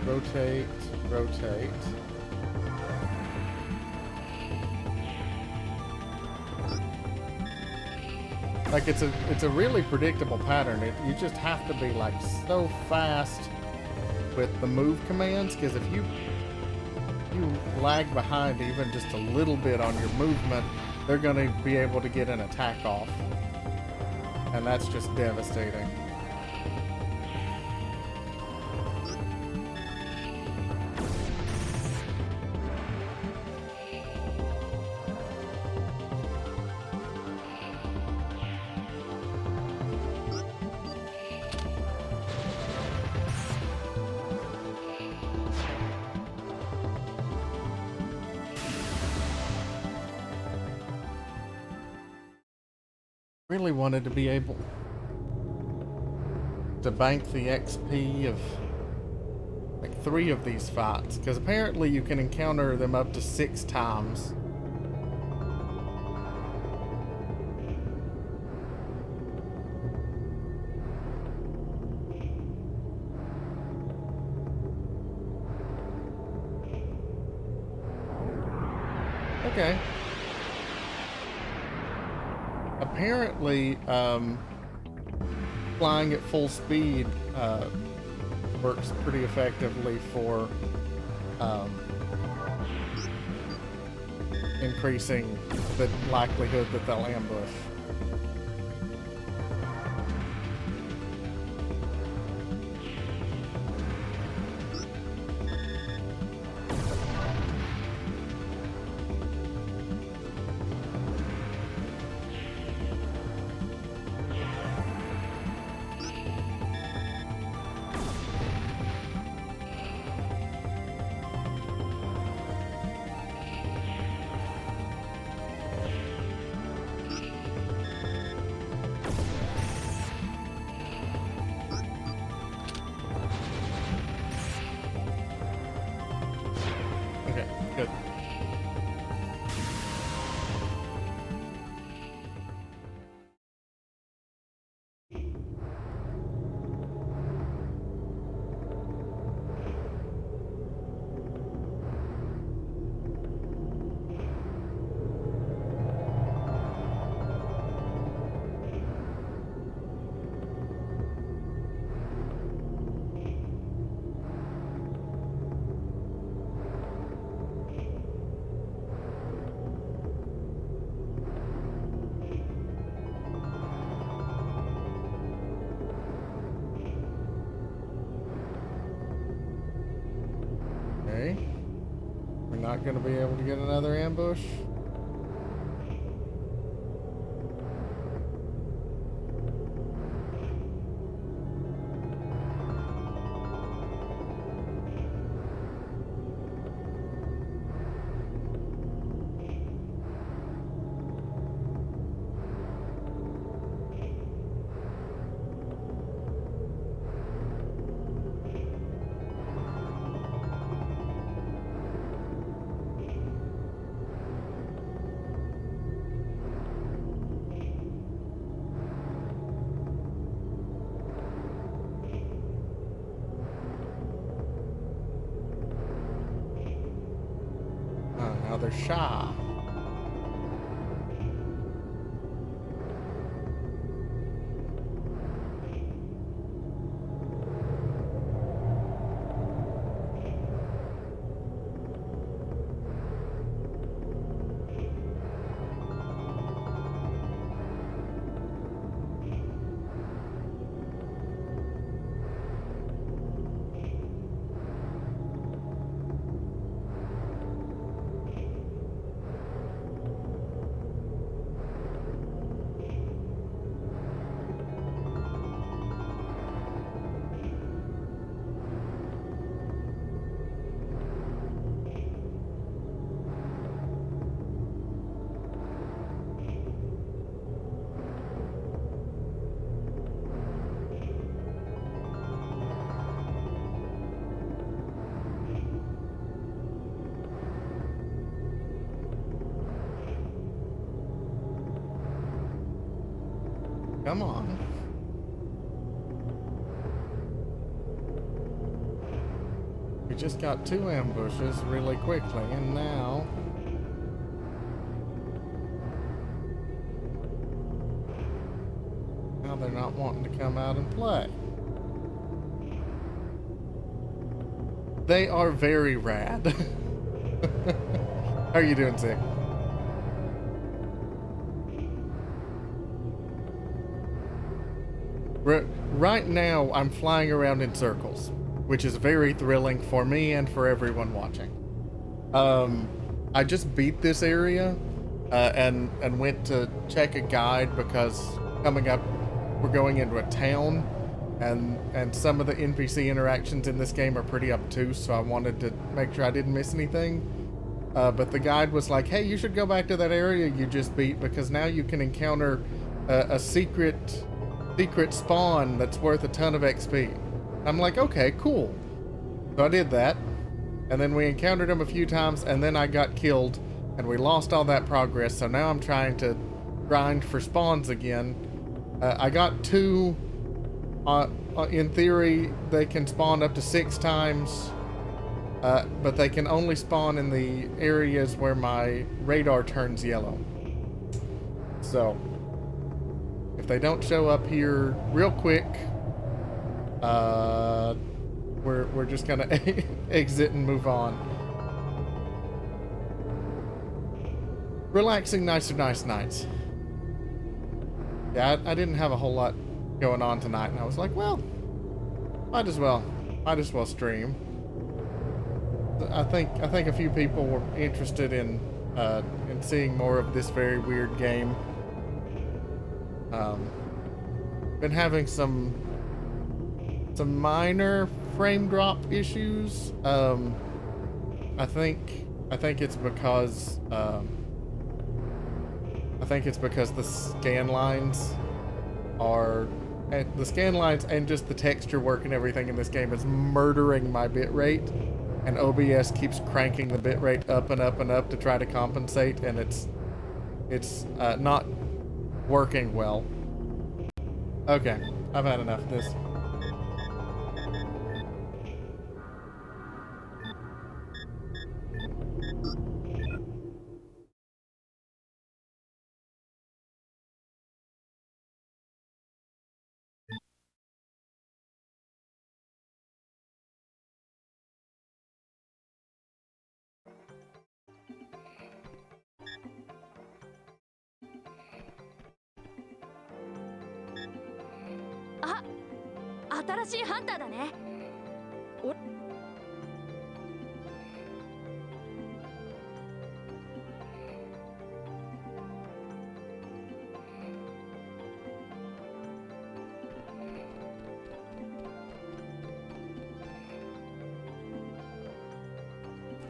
Rotate, rotate. Like it's a really predictable pattern. You just have to be like so fast with the move commands, because if you lag behind even just a little bit on your movement, they're going to be able to get an attack off. And that's just devastating. Really wanted to be able to bank the XP of like 3 of these fights, because apparently you can encounter them up to 6 times. Okay. Apparently, flying at full speed works pretty effectively for increasing the likelihood that they'll ambush. Okay, good. Okay. We're not going to be able to get another ambush. Now they're shy. Come on. We just got 2 ambushes really quickly, and now... Now they're not wanting to come out and play. They are very rad. How are you doing, Zig? Right now, I'm flying around in circles, which is very thrilling for me and for everyone watching. I just beat this area and went to check a guide because coming up, we're going into a town, and some of the NPC interactions in this game are pretty obtuse, so I wanted to make sure I didn't miss anything. But the guide was like, hey, you should go back to that area you just beat because now you can encounter a secret spawn that's worth a ton of XP. I'm like, okay, cool. So I did that, and then we encountered him a few times, and then I got killed, and we lost all that progress. So now I'm trying to grind for spawns again. I got 2. In theory, they can spawn up to 6 times, but they can only spawn in the areas where my radar turns yellow. So if they don't show up here real quick, we're just gonna exit and move on. Relaxing, nice nights. Yeah, I didn't have a whole lot going on tonight, and I was like, well, might as well stream. I think a few people were interested in seeing more of this very weird game. Been having some minor frame drop issues. I think it's because the scan lines and just the texture work and everything in this game is murdering my bitrate, and OBS keeps cranking the bitrate up and up and up to try to compensate, and it's not working well. Okay, I've had enough of this. Ah, 新しいハンターだね。お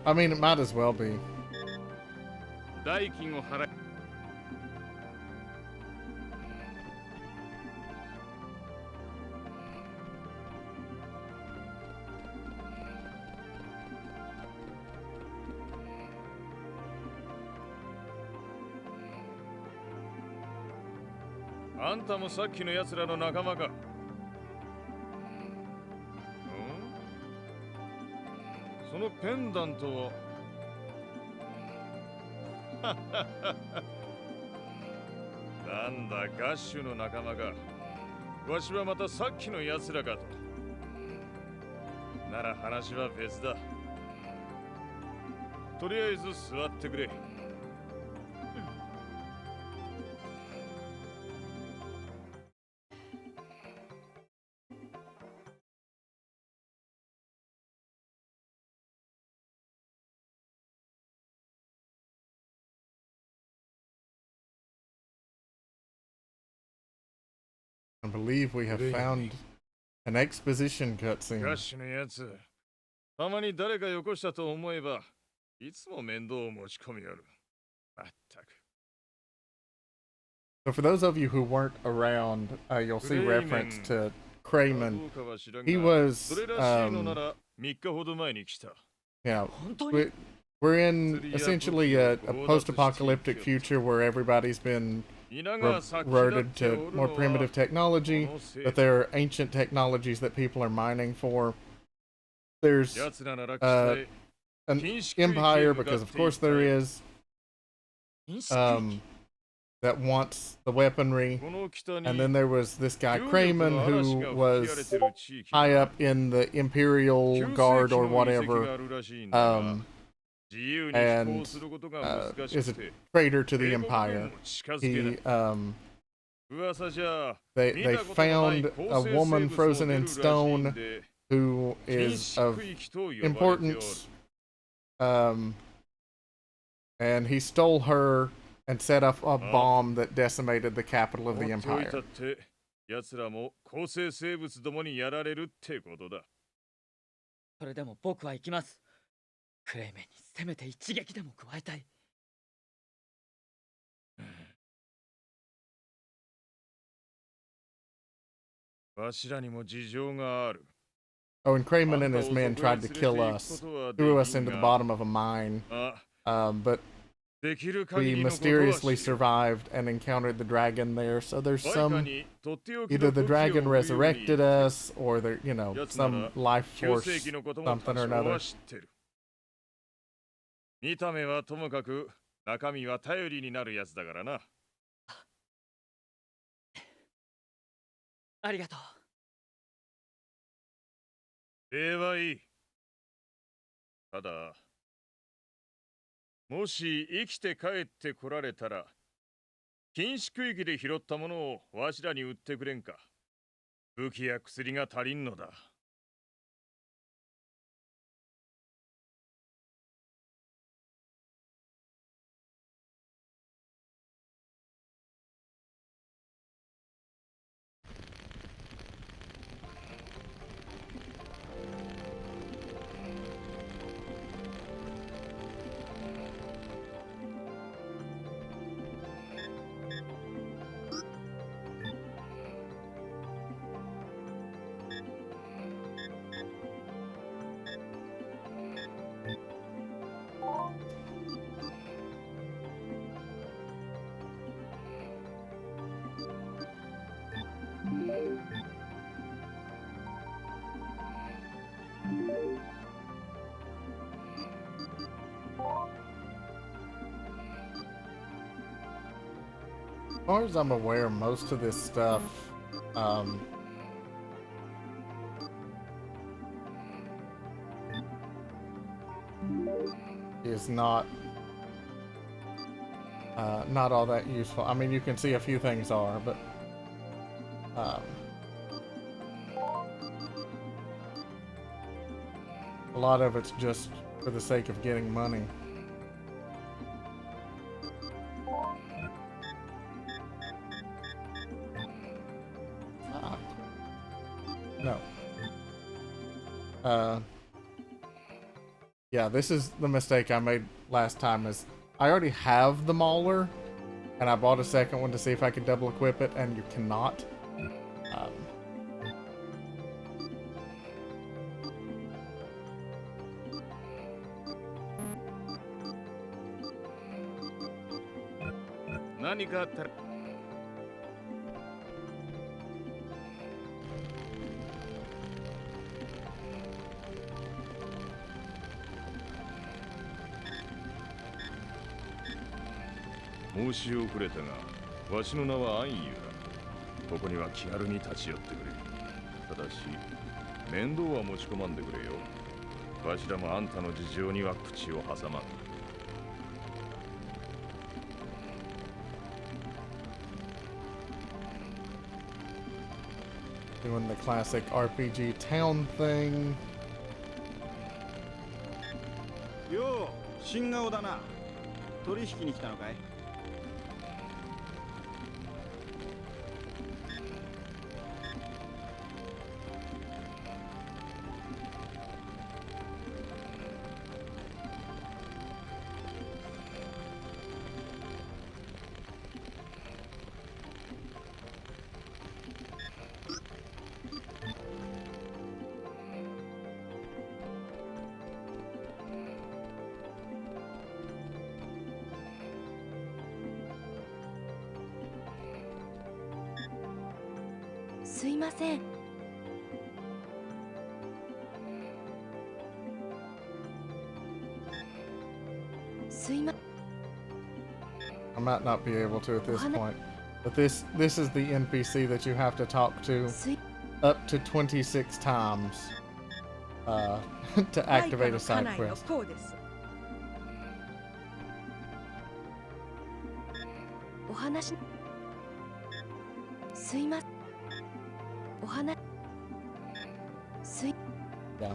I mean, it might as well be. 代金を払い。あんたもさっきの奴らの仲間か。ん？そのペンダントはなんだガッシュの仲間か。わしはまたさっきの奴らかと。なら話は別だ。とりあえず座ってくれ。I believe we have found an exposition ガッ cutscene. シュのやつ、たまに誰かよこしたと思えば、いつも面倒を持ち込みよる。まったく。So for those of you who weren't around, you'll see reference to Crayman. He was, それらしいのなら3日ほど前に来た。 yeah, 本当に we're in essentially a post-apocalyptic future where everybody's been 皆が先立っ reverted てお to る more のは primitive technology, このせい but there are ancient technologies that people are mining for. There's 奴らなら期待 an 禁止区域へ empire, 向か because っ of て course いった there よ is, 認識区 um, that wants the weaponry. この北に And then there was this guy 重力 Crayman の嵐が who 吹き荒れ was てる地域 high に up in the Imperial 9世 Guard 紀 or の遺跡 whatever, があるらしいんだが 自由に飛 and 行することが難し is く a て traitor to the 英国軍 Empire. も近づけない He, 噂じゃ they 見 they たことのない found 構 a 成生 woman 物を frozen 出る in らしいん stone で who 禁 is 止 of 区域と呼ばれておる importance, and he stole her and set up a bomb that decimated the capital of 放 the っておいた Empire. って奴らも構成生物どもにやられるってことだ。それでも僕は行きます。クレイメンにせめて一撃でも加えたい。わしらにも事情がある。 Oh, and Kramen and his men tried to kill us, threw us into the bottom of a mine, あ、 but できる we 限りのことは mysteriously しよう。 survived and encountered the dragon there. So there's バイカ some にとっておき either の the 武器を dragon 売るように言って resurrected us, or there, you know, やつな some ら life 旧 force 世紀のことも something 多 or 少 another. は知ってる。見た目はともかく中身は頼りになるやつだからな。ありがとう。礼はいい。ただ、もし生きて帰ってこられたら、禁止区域で拾ったものをわしらに売ってくれんか。武器や薬が足りんのだ。As far as I'm aware, most of this stuff, is not all that useful. I mean, you can see a few things are, but a lot of it's just for the sake of getting money. No. Yeah, this is the mistake I made last time, is I already have the Mauler, and I bought a second one to see if I could double equip it, and you cannot. Uh, 申し遅れたが、わしの名はアンユーだ。ここには気軽に立ち寄ってくれ。ただし、面倒は持ち込まんでくれよ。わしらもあんたの事情には口を挟まん。Doing the classic RPG town thing. よう、新顔だな。取引に来たのかい？すいません。すいま。I might not be able to at this point, but this is the NPC that you have to talk to up to 26 times to activate a side quest. お話。すいません。お話。すい。 Yeah,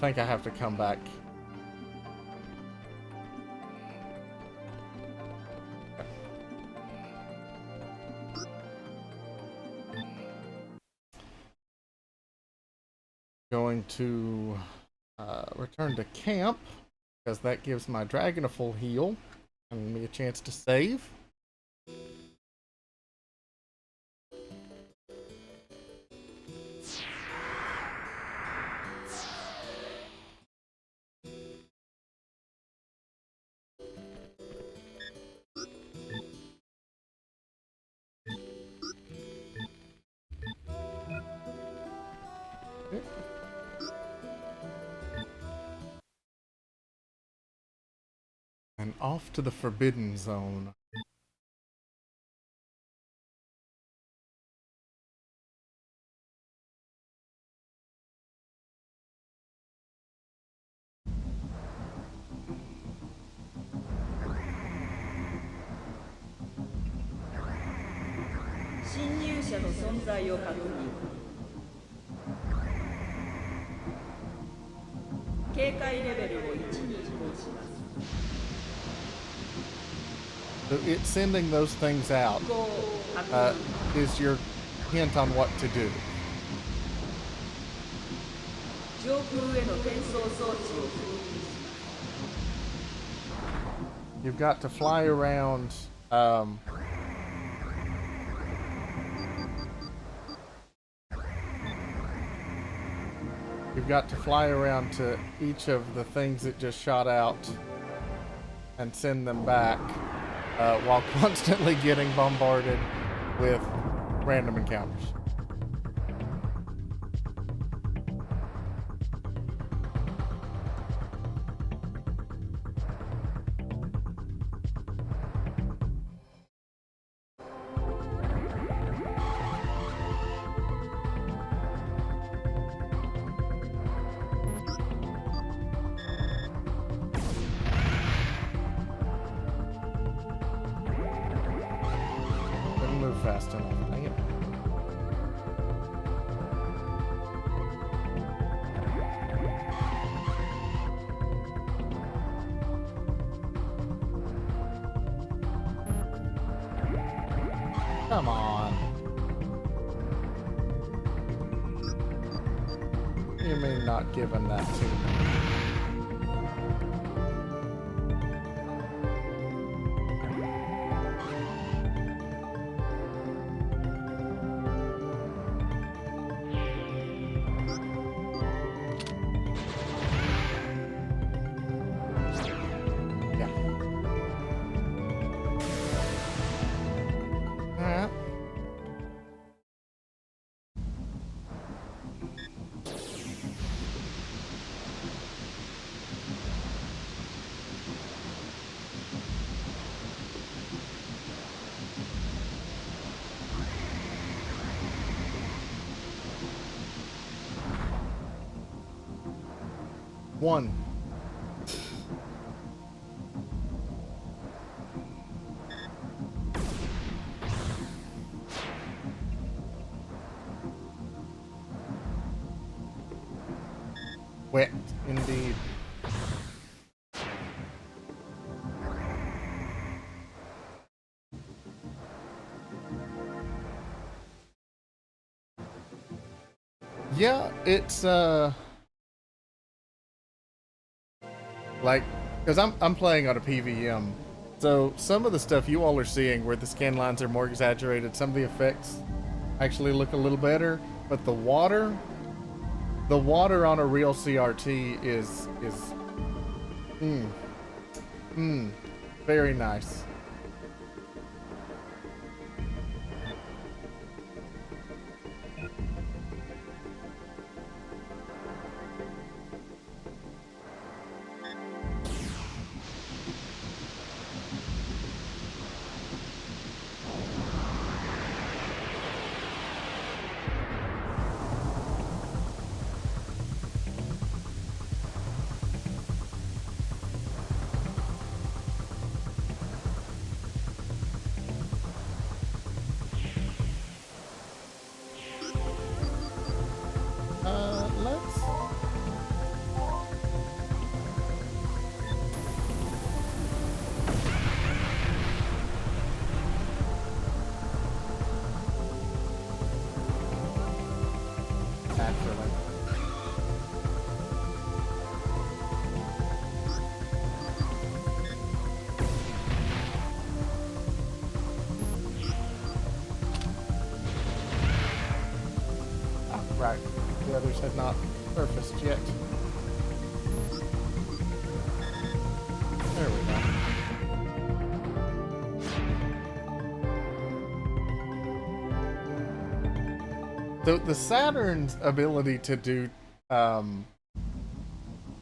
I think I have to come back. Going to return to camp, because that gives my dragon a full heal and me a chance to save. off to the Forbidden Zone. So it's sending those things out is your hint on what to do. You've got to fly around. You've got to fly around to each of the things that just shot out and send them back while constantly getting bombarded with random encounters. Fast enough, dang it. Come on. You mean not giving that to me? One. Wet, indeed. Yeah, it's like, because I'm playing on a PVM, so some of the stuff you all are seeing where the scan lines are more exaggerated, some of the effects actually look a little better, but the water on a real CRT is very nice. Right, the others had not surfaced yet. There we go. So the Saturn's ability to do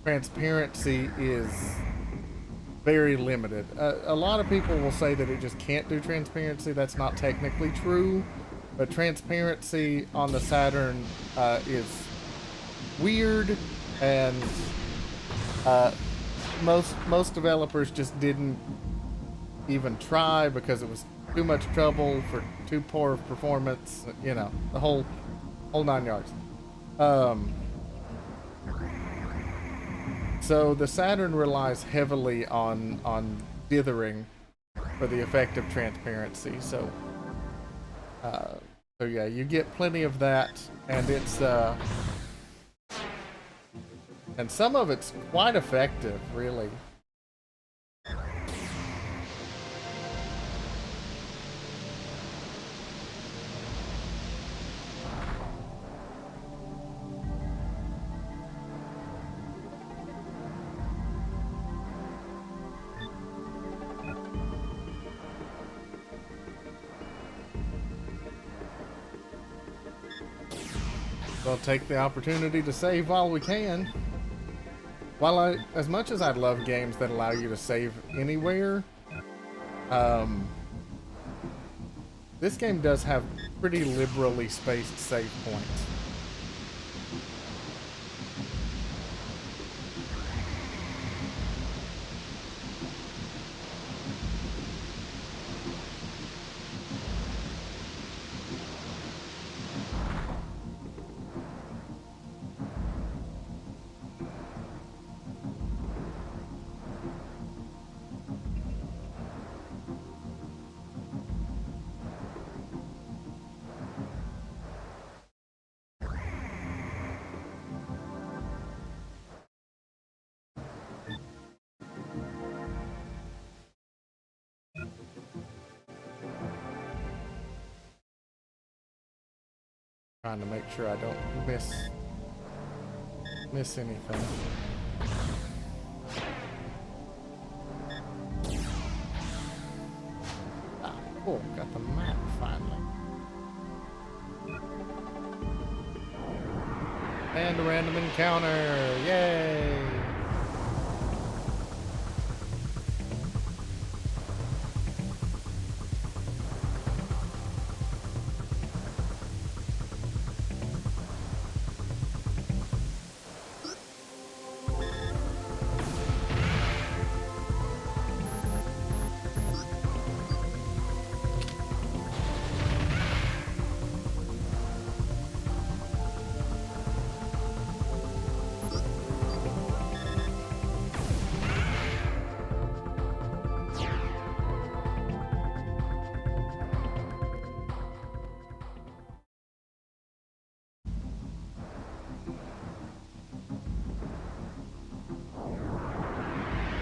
transparency is very limited. A lot of people will say that it just can't do transparency. That's not technically true, but transparency on the Saturn is weird, and most developers just didn't even try because it was too much trouble for too poor of performance. You know, the whole 9 yards. So the Saturn relies heavily on dithering for the effect of transparency. So yeah, you get plenty of that, and it's and some of it's quite effective, really. We'll take the opportunity to save while we can. As much as I'd love games that allow you to save anywhere, this game does have pretty liberally spaced save points. Trying to make sure I don't miss anything. Ah, cool. Got the map finally. And a random encounter. Yay!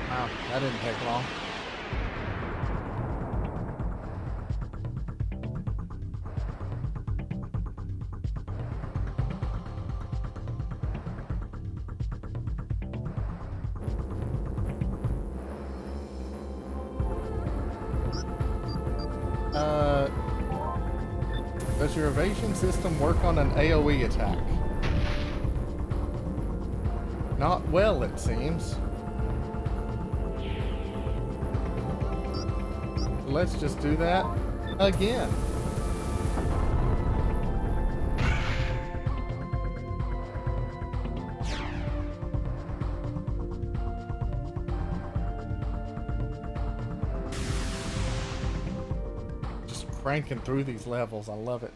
Wow, that didn't take long. Does your evasion system work on an AoE attack? Not well, it seems. Let's just do that again. Just cranking through these levels. I love it.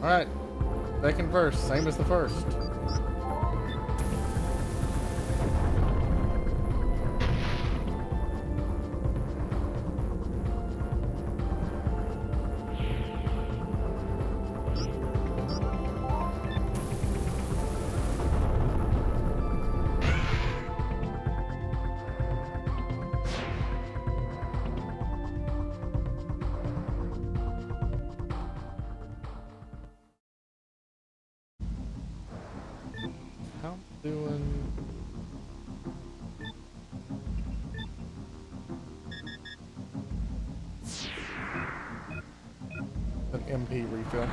Alright, second verse, same as the first. Doing. An MP refill.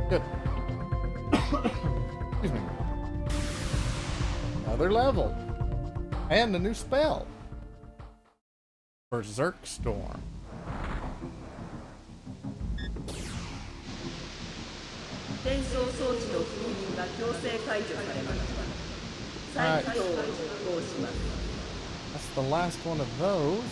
Good. Excuse me. Another level. And a new spell. Berserk Storm. Alright. That's the last one of those.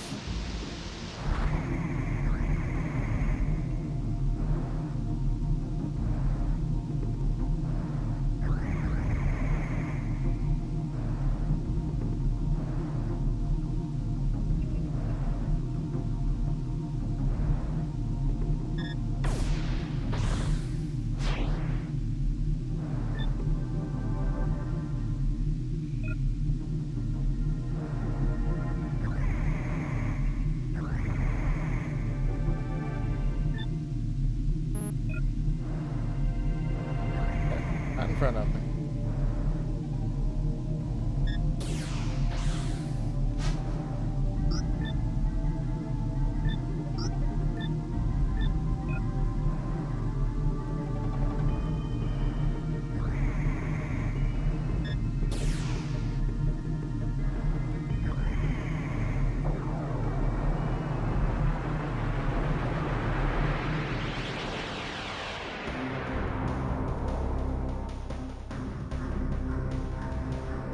Not in front of me.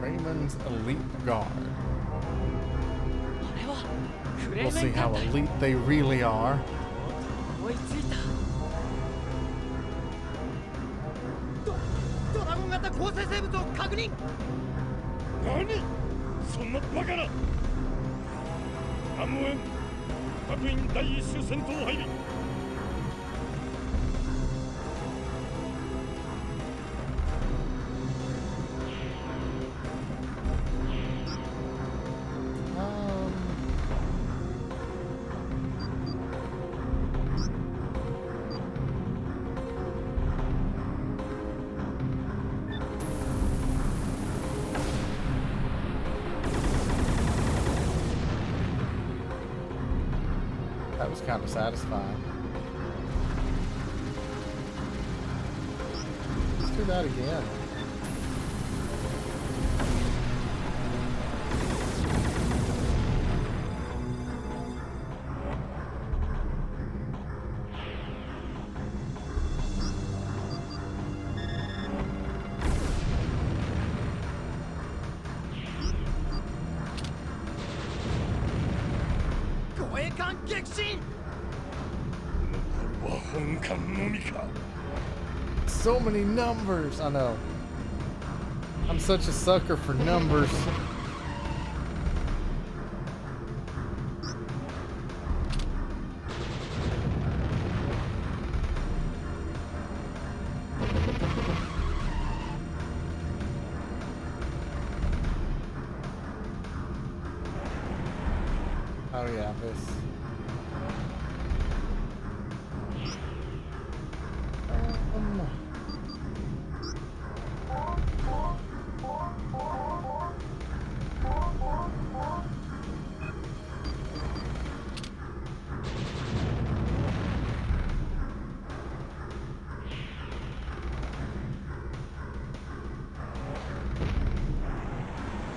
Raymond's Elite Guard. あれはクレ We'll イメ see ン how 艦隊 elite they really are. 追いついたドラゴン型構成生物を確認何そんなバカなアムエン各員第一種戦闘配備 That was kind of satisfying. Let's do that again. So many numbers. I know. I'm such a sucker for numbers. Oh yeah, this.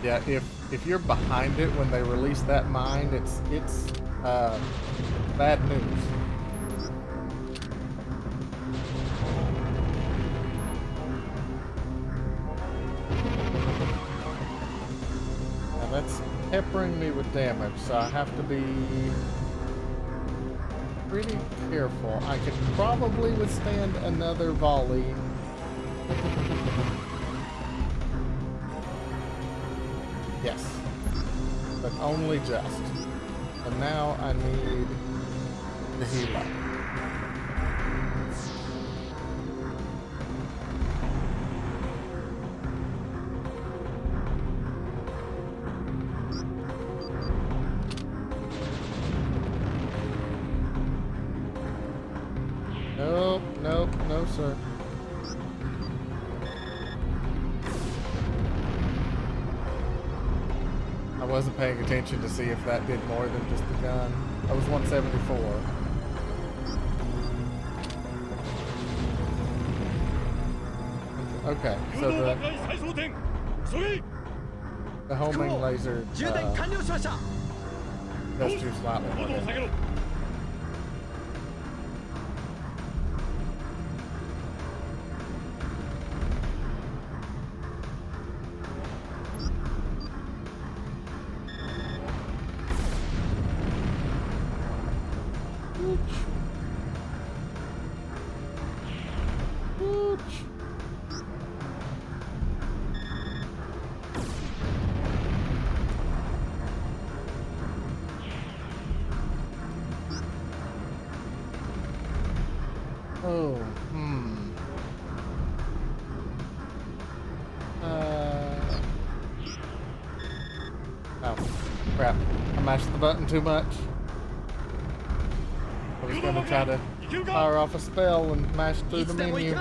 Yeah, if you're behind it when they release that mine, it's bad news. Now that's peppering me with damage, so I have to be pretty careful. I could probably withstand another volley. Yes, but only just. And now I need the heal up. Nope, nope, no sir. I wasn't paying attention to see if that did more than just the gun. That was 174. Okay, so the homing laser does do slightly more damage. Oh, oh, crap. I mashed the button too much. I was gonna try to fire off a spell and mash through the menu.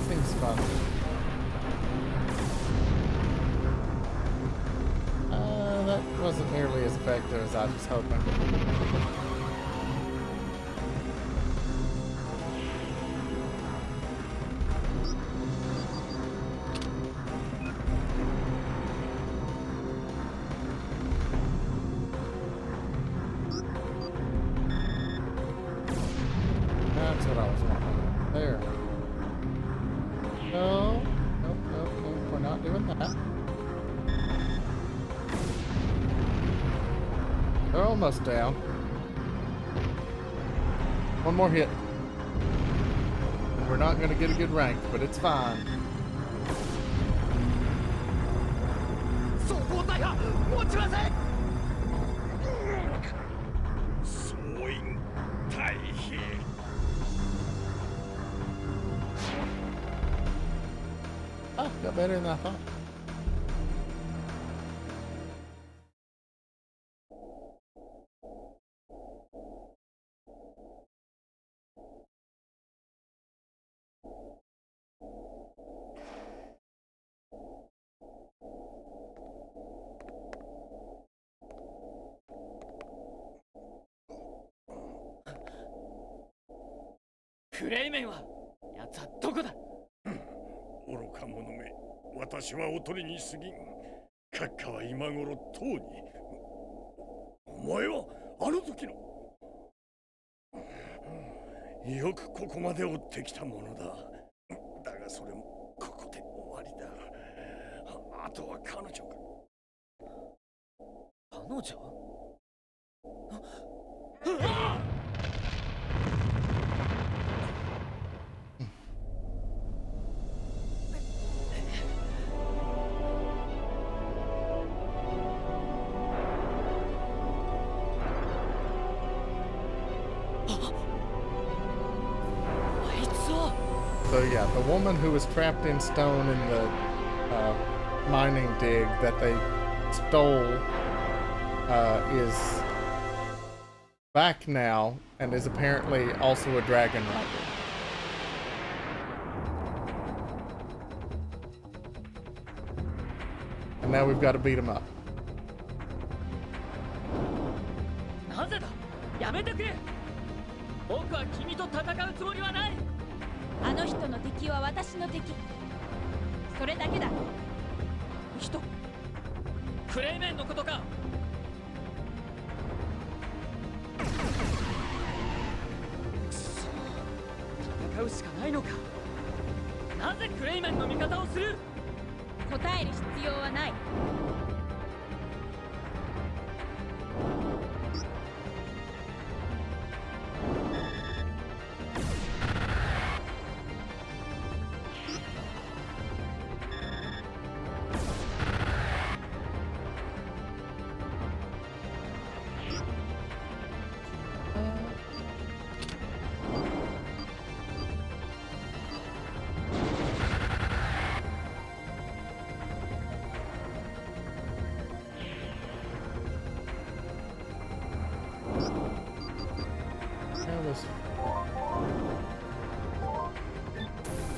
Seems fun. That wasn't nearly as effective as I was hoping. That's what I was wanting. There. No, nope, nope, nope, we're not doing that. They're almost down. One more hit. We're not going to get a good rank, but it's fine. Oh, got better than I thought.クレイメンは奴はどこだ。愚か者め、私はおとりに過ぎん。閣下は今頃塔に。お前はあの時の。よくここまで追ってきたものだ。だがそれもここで終わりだ。あとは彼女か。彼女？So yeah, the woman who was trapped in stone in the mining dig that they stole is back now and is apparently also a dragon rider. And now we've got to beat him up. なぜだやめてくれ僕は君と戦うつもりはないあの人の敵は私の敵。それだけだ。人クレイメンのことかくそ戦うしかないのかなぜクレイメンの味方をする答える必要はない。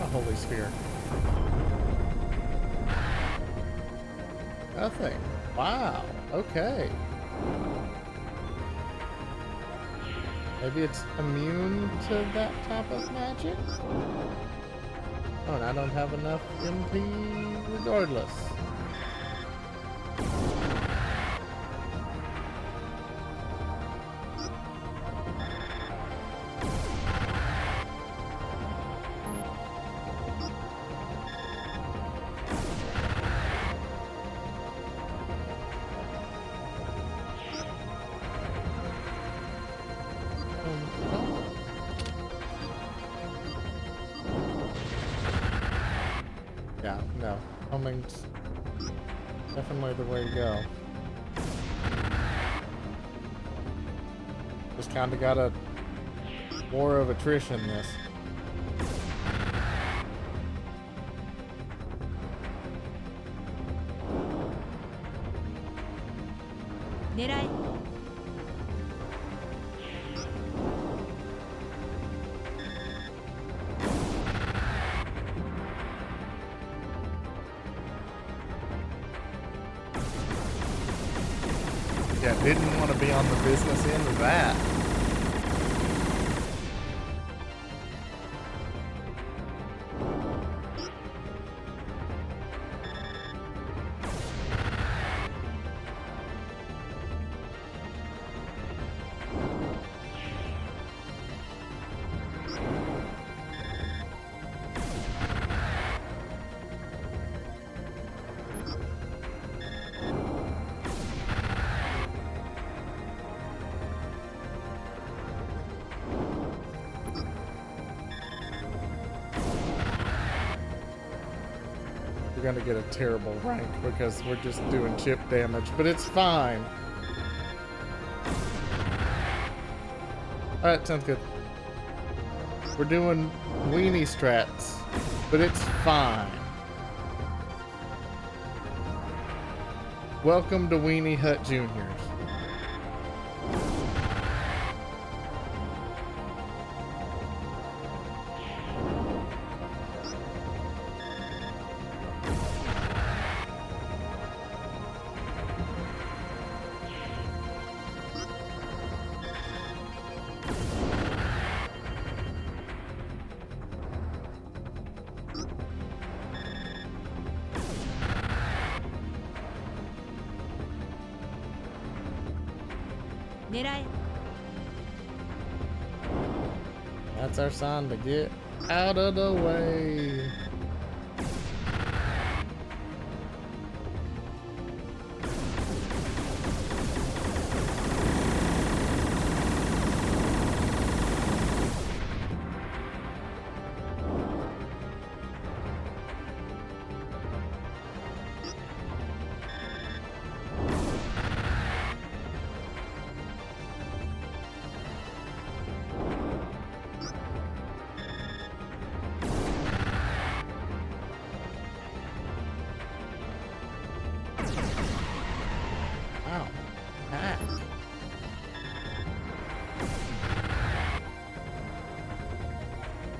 A holy sphere. Nothing. Wow. Okay. Maybe it's immune to that type of magic? Oh, and I don't have enough MP regardless. Yeah, no. Homing's definitely the way to go. Just kinda got a war of attrition this. Yeah, didn't want to be on the business end of that. We're gonna get a terrible rank because we're just doing chip damage, but it's fine. Alright, sounds good. We're doing weenie strats, but it's fine. Welcome to Weenie Hut Juniors. That's our sign to get out of the way.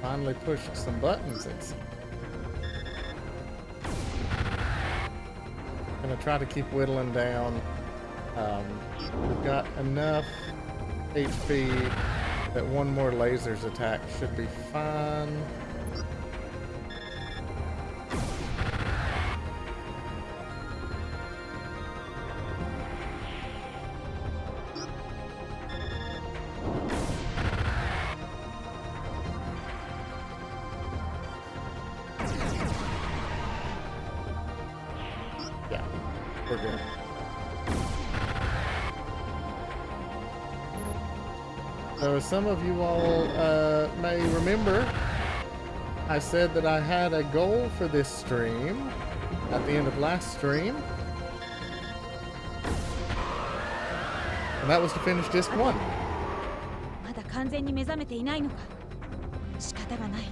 finally pushed some buttons. It's gonna try to keep whittling down. We've got enough HP that one more laser's attack should be fine. Yeah, we're good. So as some of you all may remember, I said that I had a goal for this stream at the end of last stream. And that was to finish disc 1. まだ完全に目覚めていないのか。仕方がない。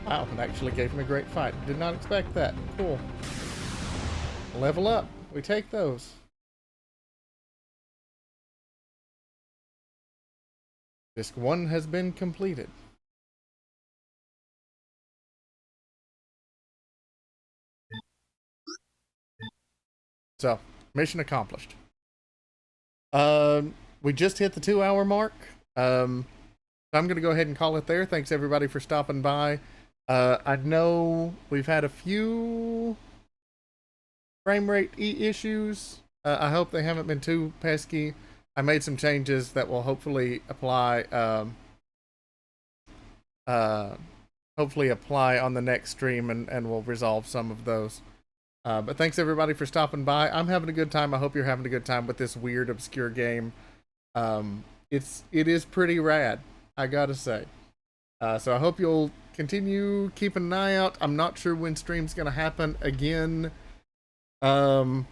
Wow, it actually gave him a great fight. Did not expect that. Cool. Level up. We take those. Disc 1 has been completed. So, mission accomplished. We just hit the 2-hour mark. I'm going to go ahead and call it there. Thanks everybody for stopping by. I know we've had a few frame rate issues. I hope they haven't been too pesky. I made some changes that will hopefully apply on the next stream and will resolve some of those. But thanks everybody for stopping by. I'm having a good time. I hope you're having a good time with this weird, obscure game. It is pretty rad, I gotta say. So I hope you'll continue keeping an eye out. I'm not sure when stream's gonna happen again. I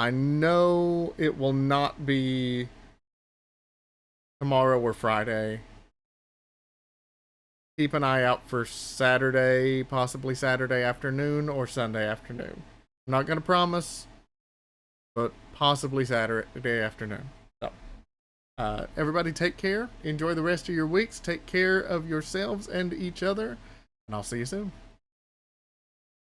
know it will not be tomorrow or Friday. Keep an eye out for Saturday, possibly Saturday afternoon or Sunday afternoon. I'm not going to promise, but possibly Saturday afternoon. So, everybody take care. Enjoy the rest of your weeks. Take care of yourselves and each other, and I'll see you soon.